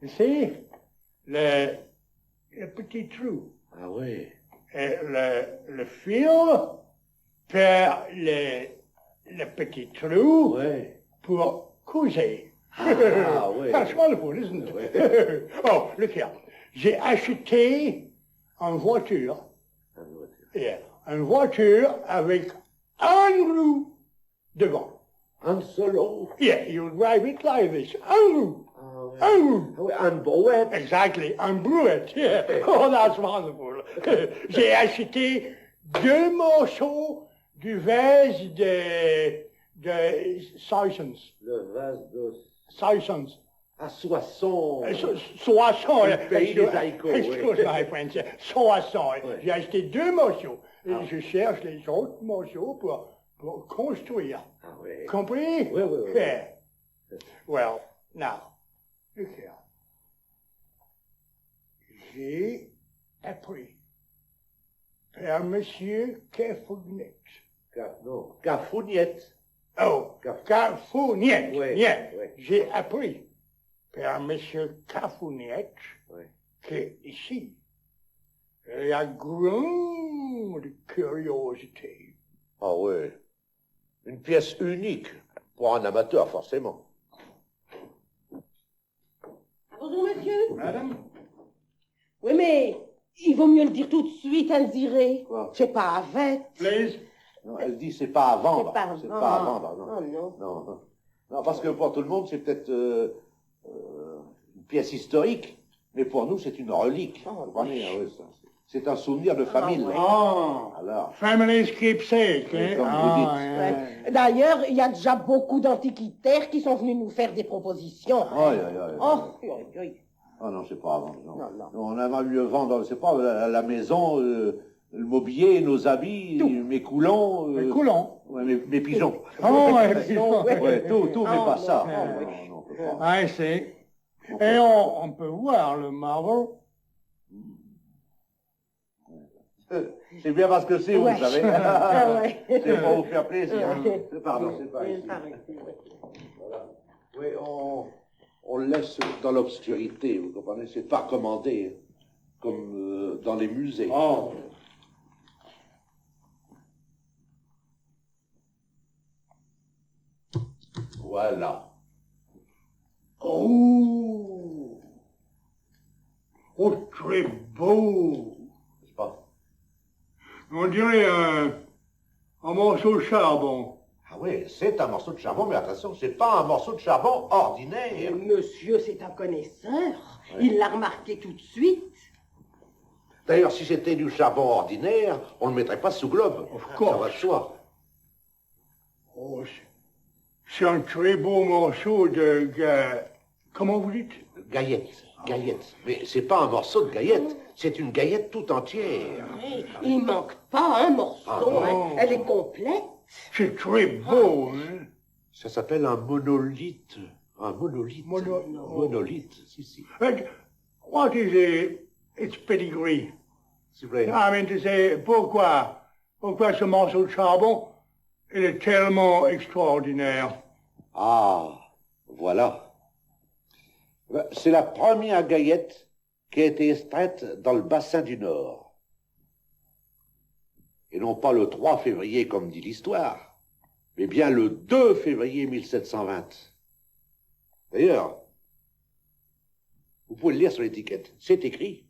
Speaker 8: You see? Le petit trou.
Speaker 1: Ah oui.
Speaker 8: Et le fil par le petit trou pour couser.
Speaker 1: Ah oui.
Speaker 8: That's wonderful, isn't it? Oh, look here. J'ai acheté une voiture.
Speaker 1: Une voiture.
Speaker 8: Yeah. Une voiture avec un roue devant.
Speaker 2: Han Solo?
Speaker 8: Yeah, you drive it like this. Un
Speaker 2: brouette.
Speaker 8: Exactly, un brouette. Yeah. Oh, that's wonderful. J'ai acheté 2 morceaux du vase de Soissons.
Speaker 2: Le vase de...
Speaker 8: Soissons.
Speaker 2: À Soissons.
Speaker 8: Soissons.
Speaker 2: Le pays des haricots.
Speaker 8: Excuse my French. Soissons. J'ai acheté 2 morceaux. Et je cherche les autres morceaux pour construire.
Speaker 2: Ah oui.
Speaker 8: Compris?
Speaker 2: Oui, oui, oui.
Speaker 8: Yeah. Well, now, look here. J'ai appris par Monsieur Cafougnet.
Speaker 2: Non, Cafougnet.
Speaker 8: Oh, Cafougnet.
Speaker 2: Oui,
Speaker 8: Bien.
Speaker 2: oui.
Speaker 8: J'ai appris par Monsieur Cafougnet que ici, il y a grande curiosité.
Speaker 1: Ah oui. Une pièce unique pour un amateur, forcément.
Speaker 4: Bonjour, monsieur.
Speaker 8: Madame?
Speaker 4: Oui, mais il vaut mieux le dire tout de suite, Alziré. C'est pas avec.
Speaker 8: Please.
Speaker 1: Non, elle dit c'est pas à vendre.
Speaker 4: C'est pas à
Speaker 1: C'est
Speaker 4: vendre.
Speaker 1: pas à vendre, non.
Speaker 4: Oh, non.
Speaker 1: Non, non. Non, parce que pour tout le monde, c'est peut-être une pièce historique, mais pour nous, c'est une relique. Vous comprenez, hein, oui, ça, c'est un souvenir de famille.
Speaker 8: Oh,
Speaker 1: Alors,
Speaker 8: family's keepsake, hein?
Speaker 1: comme vous dites.
Speaker 4: Ouais. D'ailleurs, il y a déjà beaucoup d'antiquitaires qui sont venus nous faire des propositions.
Speaker 1: Aïe, aïe, aïe.
Speaker 4: Oh,
Speaker 1: Ah non, c'est pas à vendre, non. Non, on aimerait mieux vendre, c'est pas la maison, le mobilier, nos habits, mes coulons.
Speaker 8: Mes coulons?
Speaker 1: Ouais, mes pigeons.
Speaker 8: Oh, mes pigeons.
Speaker 1: Ouais, tout, mais pas ça.
Speaker 8: Non,
Speaker 1: non, on peut pas.
Speaker 8: I see. Et on peut voir le marbre.
Speaker 1: C'est bien parce que c'est, vous
Speaker 4: Ouais.
Speaker 1: savez.
Speaker 4: Ouais.
Speaker 1: C'est pour vous faire plaisir.
Speaker 4: Ouais.
Speaker 1: Pardon, c'est pas ici. Voilà. Oui, on le laisse dans l'obscurité, vous comprenez? C'est pas commandé, comme dans les musées.
Speaker 8: Oh.
Speaker 1: Voilà.
Speaker 8: Oh. Oh, très beau.
Speaker 1: N'est-ce pas?
Speaker 8: On dirait un morceau de charbon.
Speaker 1: Ah oui, c'est un morceau de charbon, mais attention, c'est pas un morceau de charbon ordinaire.
Speaker 4: Monsieur, c'est un connaisseur. Il l'a remarqué tout de suite.
Speaker 1: D'ailleurs, si c'était du charbon ordinaire, on ne le mettrait pas sous globe. Ça va de soi.
Speaker 8: Oh, c'est un très beau morceau de... Comment vous dites?
Speaker 1: Gaillette. Gaillette. Mais c'est pas un morceau de gaillette, c'est une gaillette tout entière.
Speaker 4: Il manque pas un morceau.
Speaker 1: Ah non.
Speaker 4: Hein. Elle est complète.
Speaker 8: C'est très beau, hein?
Speaker 1: Ça s'appelle un monolithe. Un monolithe. Monolithe, si.
Speaker 8: But what is its pedigree?
Speaker 1: S'il vous plaît.
Speaker 8: I mean to say, pourquoi ce morceau de charbon, il est tellement extraordinaire?
Speaker 1: Ah, voilà. C'est la première gaillette qui a été extraite dans le bassin du Nord. Et non pas le 3 février comme dit l'histoire, mais bien le 2 février 1720. D'ailleurs, vous pouvez le lire sur l'étiquette, c'est écrit.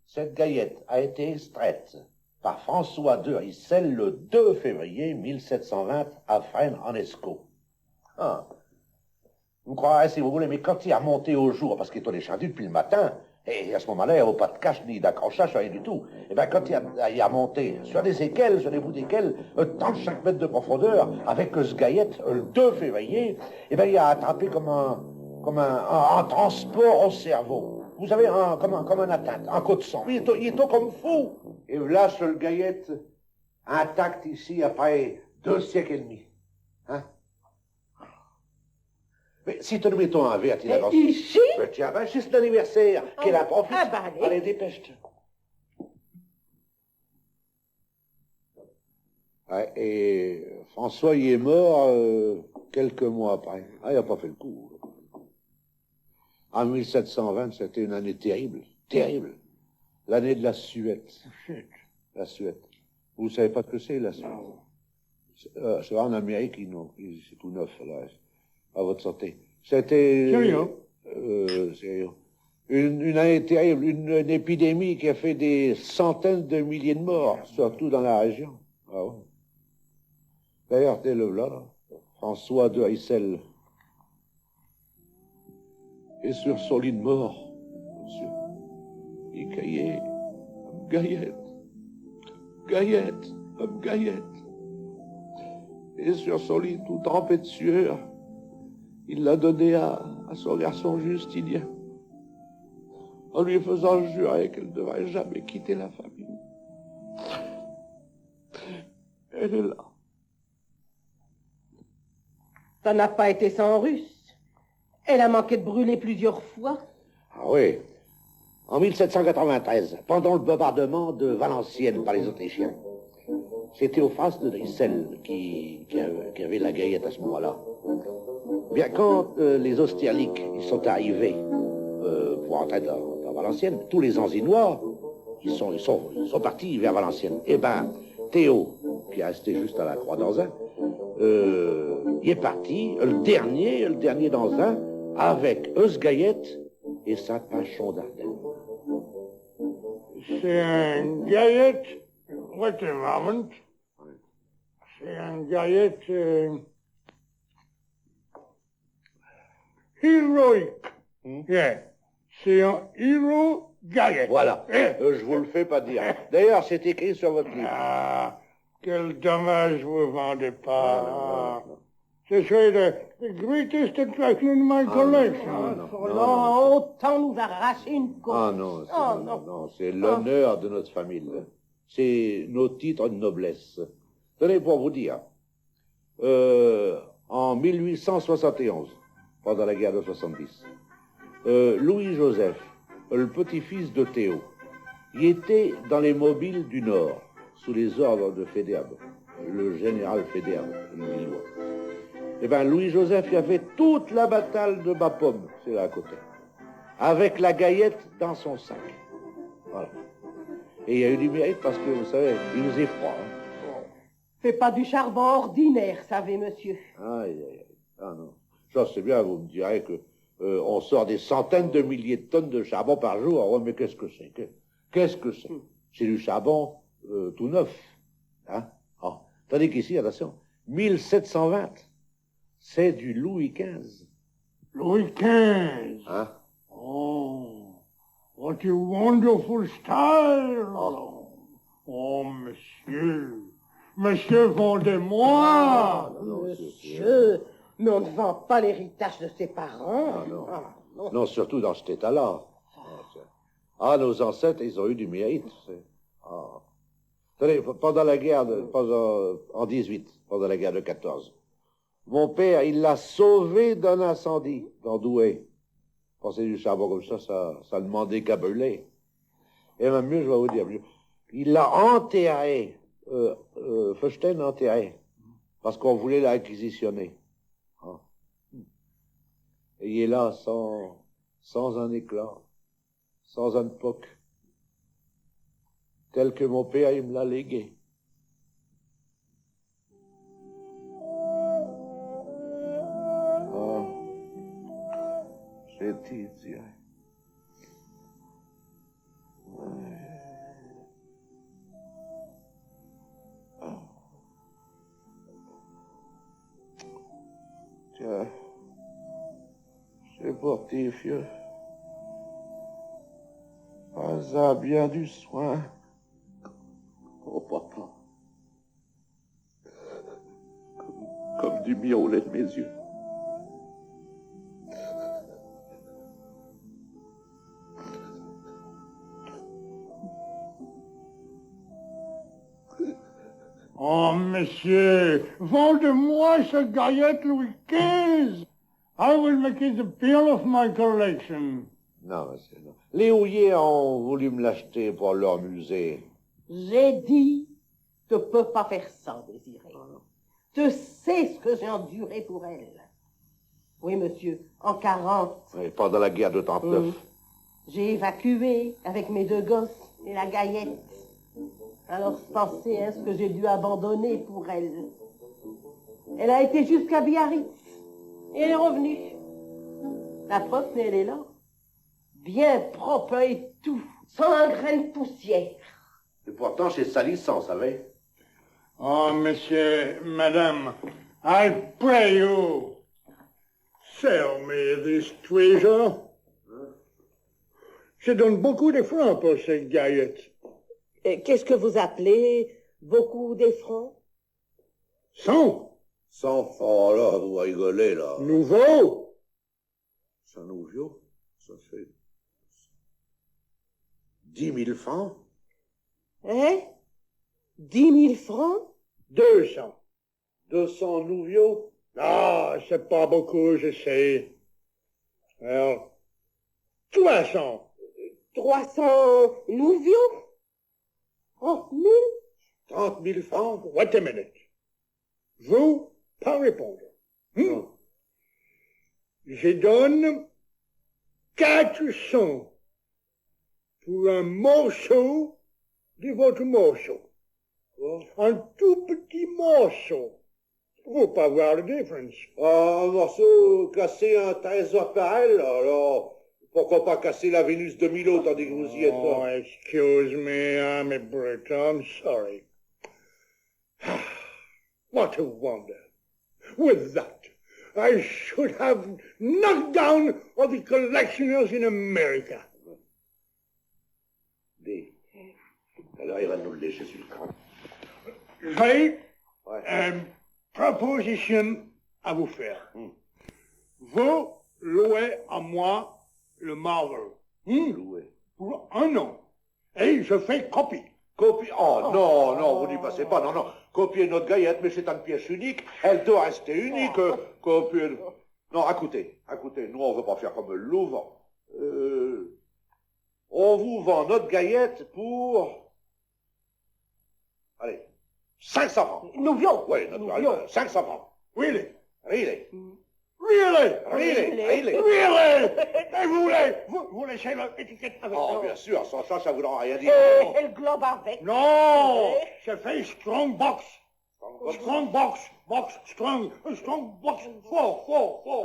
Speaker 1: Cette gaillette a été extraite par François de Rissel le 2 février 1720 à Fresnes en Escaut. Ah. Vous me croirez si vous voulez, mais quand il a monté au jour, parce qu'il était descendu depuis le matin, et à ce moment-là, il n'y avait pas de cache ni d'accrochage, rien du tout. Et bien quand il a monté sur des équelles, sur des bouts d'équelles, 35 mètres de profondeur, avec ce gaillette, le 2 février, et bien il a attrapé comme un transport au cerveau. Vous savez, comme un atteinte, un coup de sang. Il est comme fou. Et là, ce gaillette, intact ici, après 2 siècles et demi. Hein? Mais si te nous mettons un verre, Tina,
Speaker 4: ici?
Speaker 1: Mais tiens, ben, c'est son anniversaire, qu'elle a profité.
Speaker 4: Ah, bah,
Speaker 1: allez, dépêche-toi. Ouais, et François, il est mort quelques mois après. Ah, il n'a pas fait le coup. En 1720, c'était une année terrible, terrible. L'année de la Suette. La Suette. Vous savez pas ce que c'est, la Suette? C'est en Amérique, c'est tout neuf, là. À votre santé. C'était... Sérieux. Une année terrible, une épidémie qui a fait des centaines de milliers de morts, surtout dans la région. Ah ouais. D'ailleurs, dès le là, en soie de Haïssel. Et sur son lit de mort, monsieur, il caillait Gaillette, Gaillette, Gaillette. Et sur son lit tout trempé de sueur, il l'a donné à son garçon Justinien, en lui faisant jurer qu'elle ne devrait jamais quitter la famille. Elle est là.
Speaker 4: Ça n'a pas été sans russe. Elle a manqué de brûler plusieurs fois.
Speaker 1: Ah oui. En 1793, pendant le bombardement de Valenciennes par les Autrichiens, c'est Théophraste de Drissel qui avait la Gaillette à ce moment-là. Bien, quand les Austerliques ils sont arrivés pour entrer dans Valenciennes, tous les Anzinois, ils sont partis vers Valenciennes. Eh ben, Théo, qui est resté juste à la Croix d'Anzin, il est parti, le dernier d'Anzin, avec Gaillette et Saint-Pachon d'Ardenne.
Speaker 8: C'est un Gaillette, wait a moment, c'est un Gaillette héroïque. Yeah. C'est un héros Gaillette.
Speaker 1: Voilà, je vous le fais pas dire. D'ailleurs, c'est écrit sur votre livre.
Speaker 8: Ah, quel dommage vous ne vendez pas. Ce serait the greatest attraction in my collection.
Speaker 4: Autant nous arracher une côte.
Speaker 1: Ah non, non, c'est l'honneur de notre famille. C'est nos titres de noblesse. Tenez, pour vous dire, en 1871, pendant la guerre de 70, Louis-Joseph, le petit-fils de Théo, il était dans les mobiles du Nord, sous les ordres de Fédère, le général Fédère, le Lillois. Eh bien, Louis-Joseph, il a fait toute la bataille de Bapaume, c'est là à côté, avec la Gaillette dans son sac. Voilà. Et il y a eu du mérite parce que, vous savez, il faisait froid. Hein.
Speaker 4: C'est pas du charbon ordinaire, savez, monsieur.
Speaker 1: Aïe, aïe, aïe. Ah non. Ça, c'est bien, vous me direz que on sort des centaines de milliers de tonnes de charbon par jour. Oh, mais qu'est-ce que c'est? Qu'est-ce que c'est? C'est du charbon tout neuf. Hein? Oh. Tandis qu'ici, attention, 1720. C'est du Louis XV.
Speaker 8: Louis XV?
Speaker 1: Hein?
Speaker 8: Oh, what a wonderful style! Oh, monsieur, monsieur, vendez-moi!
Speaker 4: Monsieur, mais on ne vend pas l'héritage de ses parents.
Speaker 1: Non, surtout dans cet état-là. Ah, nos ancêtres, ils ont eu du mérite. Ah. Tenez, pendant la guerre, en 18, pendant la guerre de 14, mon père, il l'a sauvé d'un incendie dans Douai. Pensez du charbon comme ça demandait qu'à brûler. Et même mieux, je vais vous dire mieux. Il l'a enterré, Feuchten enterré, parce qu'on voulait l'acquisitionner. Ah. Et il est là sans un éclat, sans un poc, tel que mon père, il me l'a légué. J'ai dit, tiens, j'ai porté, vieux, pas à bien du soin. Oh, papa, comme du miel au lait de mes yeux.
Speaker 8: Oh, monsieur, vendez-moi ce Gaillette Louis XV. I will make it the pearl of my collection.
Speaker 1: Non, monsieur, non. Les houillers ont voulu me l'acheter pour leur musée.
Speaker 4: J'ai dit, tu peux pas faire ça, Désiré. Tu sais ce que j'ai enduré pour elle. Oui, monsieur, en 40.
Speaker 1: Oui, pendant la guerre de 39.
Speaker 4: J'ai évacué avec mes 2 gosses et la Gaillette. Alors, pensez à ce que j'ai dû abandonner pour elle. Elle a été jusqu'à Biarritz. Et elle est revenue. La preuve, mais elle est là. Bien propre et tout, sans un grain de poussière.
Speaker 1: Et pourtant, c'est salissant, vous savez.
Speaker 8: Oh, monsieur, madame, I pray you, sell me this treasure. Je donne beaucoup de francs pour cette gaillette.
Speaker 4: Qu'est-ce que vous appelez beaucoup des francs?
Speaker 8: 100.
Speaker 1: 100 francs, là, vous rigolez, là.
Speaker 8: Nouveau.
Speaker 1: C'est un nouveau. Ça fait 10 000 francs.
Speaker 4: Hein? 10 000 francs?
Speaker 8: 200.
Speaker 1: 200 nouveaux.
Speaker 8: Ah, c'est pas beaucoup, je sais. Alors, 300.
Speaker 4: 300 nouveaux? 30 000?
Speaker 1: 30 000 francs.
Speaker 8: Wait a minute. Vous, pas répondre. Je donne 400 pour un morceau de votre morceau. Un tout petit morceau. Faut pas voir la différence.
Speaker 1: Un morceau cassé, un trésor pareil, alors pourquoi pas casser la Vénus de Milo tandis que vous y êtes pas?
Speaker 8: Oh, excuse me, I'm a Brit, I'm sorry. What a wonder. With that, I should have knocked down all the collectioners in America.
Speaker 1: Alors il va nous le lécher sur le crâne.
Speaker 8: J'ai une proposition à vous faire. Vous louez à moi le Marvel.
Speaker 1: Louer.
Speaker 8: Pour 1 an. Et je fais copie.
Speaker 1: Copie? Oh, non, non, vous n'y passez pas, non, non. Copier notre gaillette, mais c'est une pièce unique. Elle doit rester unique. Copier. Non, écoutez, nous on veut pas faire comme le Louvre. On vous vend notre gaillette pour... Allez, 500 francs.
Speaker 4: Nouveau.
Speaker 1: Oui, naturellement, 500 francs.
Speaker 8: Really?
Speaker 1: Really?
Speaker 8: Really?
Speaker 1: Really?
Speaker 8: Et vous laissez l'étiquette avec
Speaker 1: Oh, bien sûr, sans ça, ça voudra rien dire.
Speaker 4: Et le globe avec?
Speaker 8: Non! Je fais strong box. Strong box. Strong box. Fort.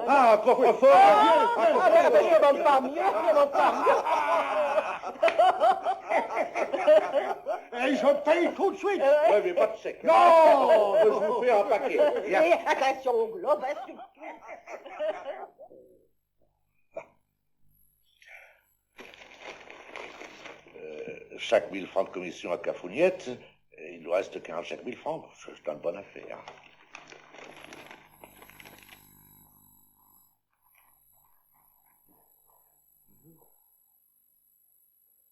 Speaker 1: Ah, fort.
Speaker 4: Je demande pas mieux.
Speaker 8: Et je paye tout de suite.
Speaker 1: Oui, mais pas de chèque.
Speaker 8: Non!
Speaker 1: Je vous fais un paquet.
Speaker 4: Et attention au globe, hein,
Speaker 1: Chaque 1000 francs de commission à Cafouniette, il nous reste 45 000 francs. C'est une bonne affaire.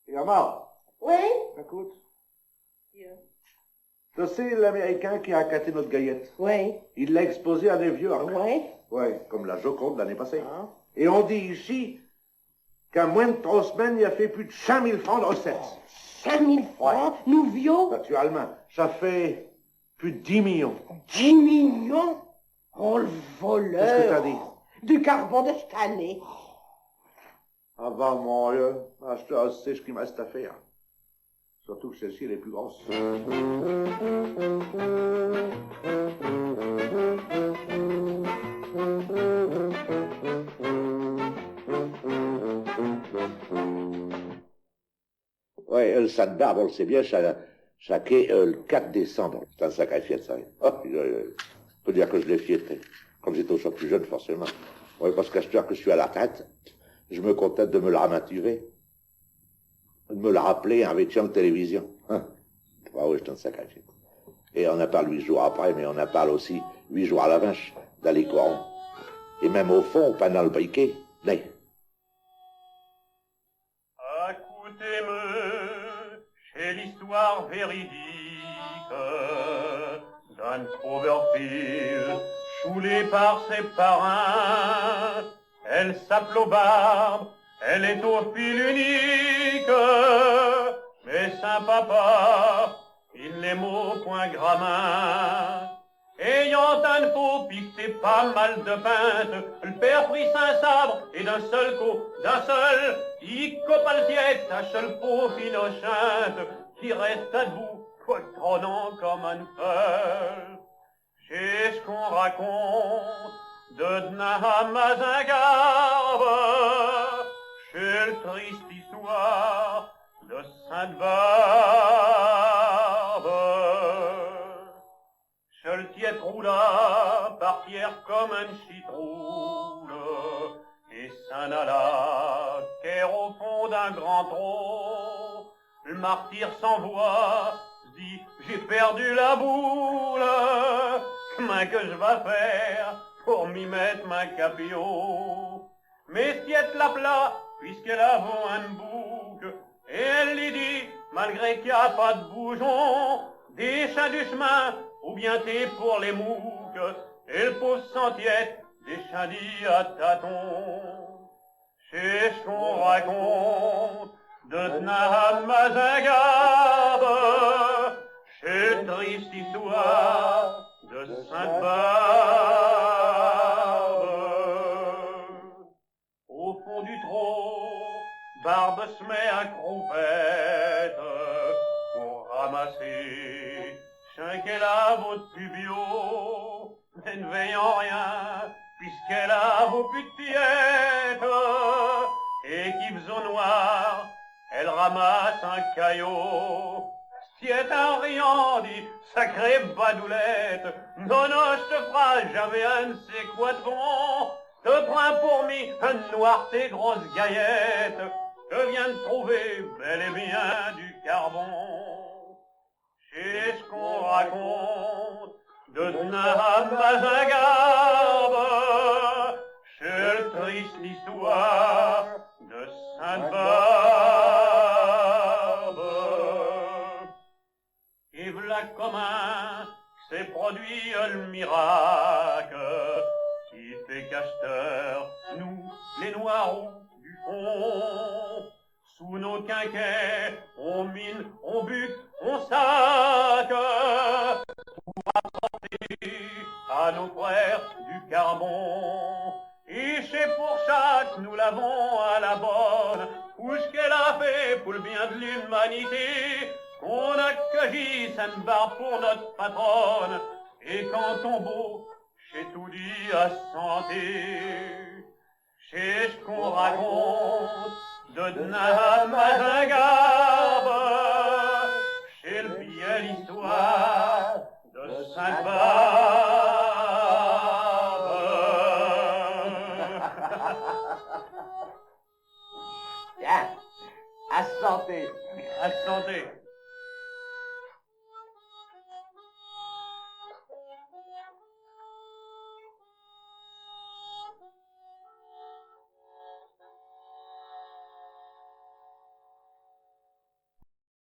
Speaker 1: Et Amar,
Speaker 4: oui?
Speaker 1: écoute. Tu sais l'Américain qui a accaté notre gaillette?
Speaker 4: Oui.
Speaker 1: Il l'a exposé à des vieux.
Speaker 4: Oui.
Speaker 1: Oui, comme la Joconde l'année passée. Et on dit ici qu'en moins de 3 semaines, il a fait plus de 5 000 francs de recettes.
Speaker 4: 5 000 francs, nouveau?
Speaker 1: Naturellement, ça fait plus de 10 millions.
Speaker 4: 10 millions? Oh, le voleur!
Speaker 1: Qu'est-ce que t'as dit?
Speaker 4: Du carbone de cette année.
Speaker 1: Ah bah, mon Dieu, je te sais ce qu'il me reste à faire. Surtout que celle-ci, elle est plus grosse. Ouais, le sac d'arbre, on le sait bien, chaque le 4 décembre. C'est un sacré fiette, ça. Oh, je peux dire que je l'ai fiété. Quand j'étais au plus jeune, forcément. Oui, parce qu'à cette heure que je suis à la retraite, je me contente de me la ramaturer. De me la rappeler en métier de télévision. Ah oui, c'est un sacré fiette. Et on en parle 8 jours après, mais on en parle aussi 8 jours à la vache, dans les corons. Et même au fond, pendant le briquet. Là.
Speaker 18: Écoutez-me, c'est l'histoire véridique d'un pauvre fille choulé par ses parrains. Elle s'appelle Barbe, elle est au fil unique, mais Saint-Papa, il l'aime au point gramin. Ayant un faux piqueté pas mal de pinte, le père prit un sabre et d'un seul, il copa le tiède, tâche le faux finochinte, qui resta debout, trônant comme un seul. C'est ce qu'on raconte de Dna-Mazingarbe, c'est le triste histoire de Sainte-Barbe. Seul tiède roula vert comme un citrouille, et s'en alla, qu'ère au fond d'un grand trou. Le martyr sans voix dit, j'ai perdu la boule, comment que je vais faire pour m'y mettre ma capillot. Mais Stiette l'appela, puisqu'elle a un bouc, et elle lui dit, malgré qu'il n'y a pas de bougeon, descends du chemin, ou bien t'es pour les mouques, et le pauvre Santiette descendit à tâtons. C'est ce qu'on raconte de Naham Mazingarbe, c'est triste histoire de Sainte-Barbe. Au fond du trou, Barbe se met à croupette pour ramasser chien qu'elle a votre pubio, mais ne veillant rien, puisqu'elle a vos petites et qui faisant noir, elle ramasse un caillot. Stiette en riant dit, sacrée badoulette, non, non, je te ferai jamais un de ces quoi de bon, te prends pour mi un noir tes grosses gaillettes, je viens de trouver bel et bien du carbon. C'est ce qu'on raconte de Naham Mazingarbe, c'est le triste histoire de Sainte-Barbe. Et v'là commun s'est produit le miracle qui fait qu'Asteur, nous, les Noirs du fond, sous nos quinquets, on mine, on butte, on sac, pour apporter à nos frères du carbon. Et c'est pour ça que nous l'avons à la bonne, pour ce qu'elle a fait pour le bien de l'humanité, qu'on a cueilli Sainte-Barbe pour notre patronne, et qu'en tombeau, j'ai tout dit à santé. C'est ce qu'on raconte de Naham Mazingarbe, c'est le bien l'histoire de Sainte-Barbe.
Speaker 9: Tiens, à santé.
Speaker 18: À santé.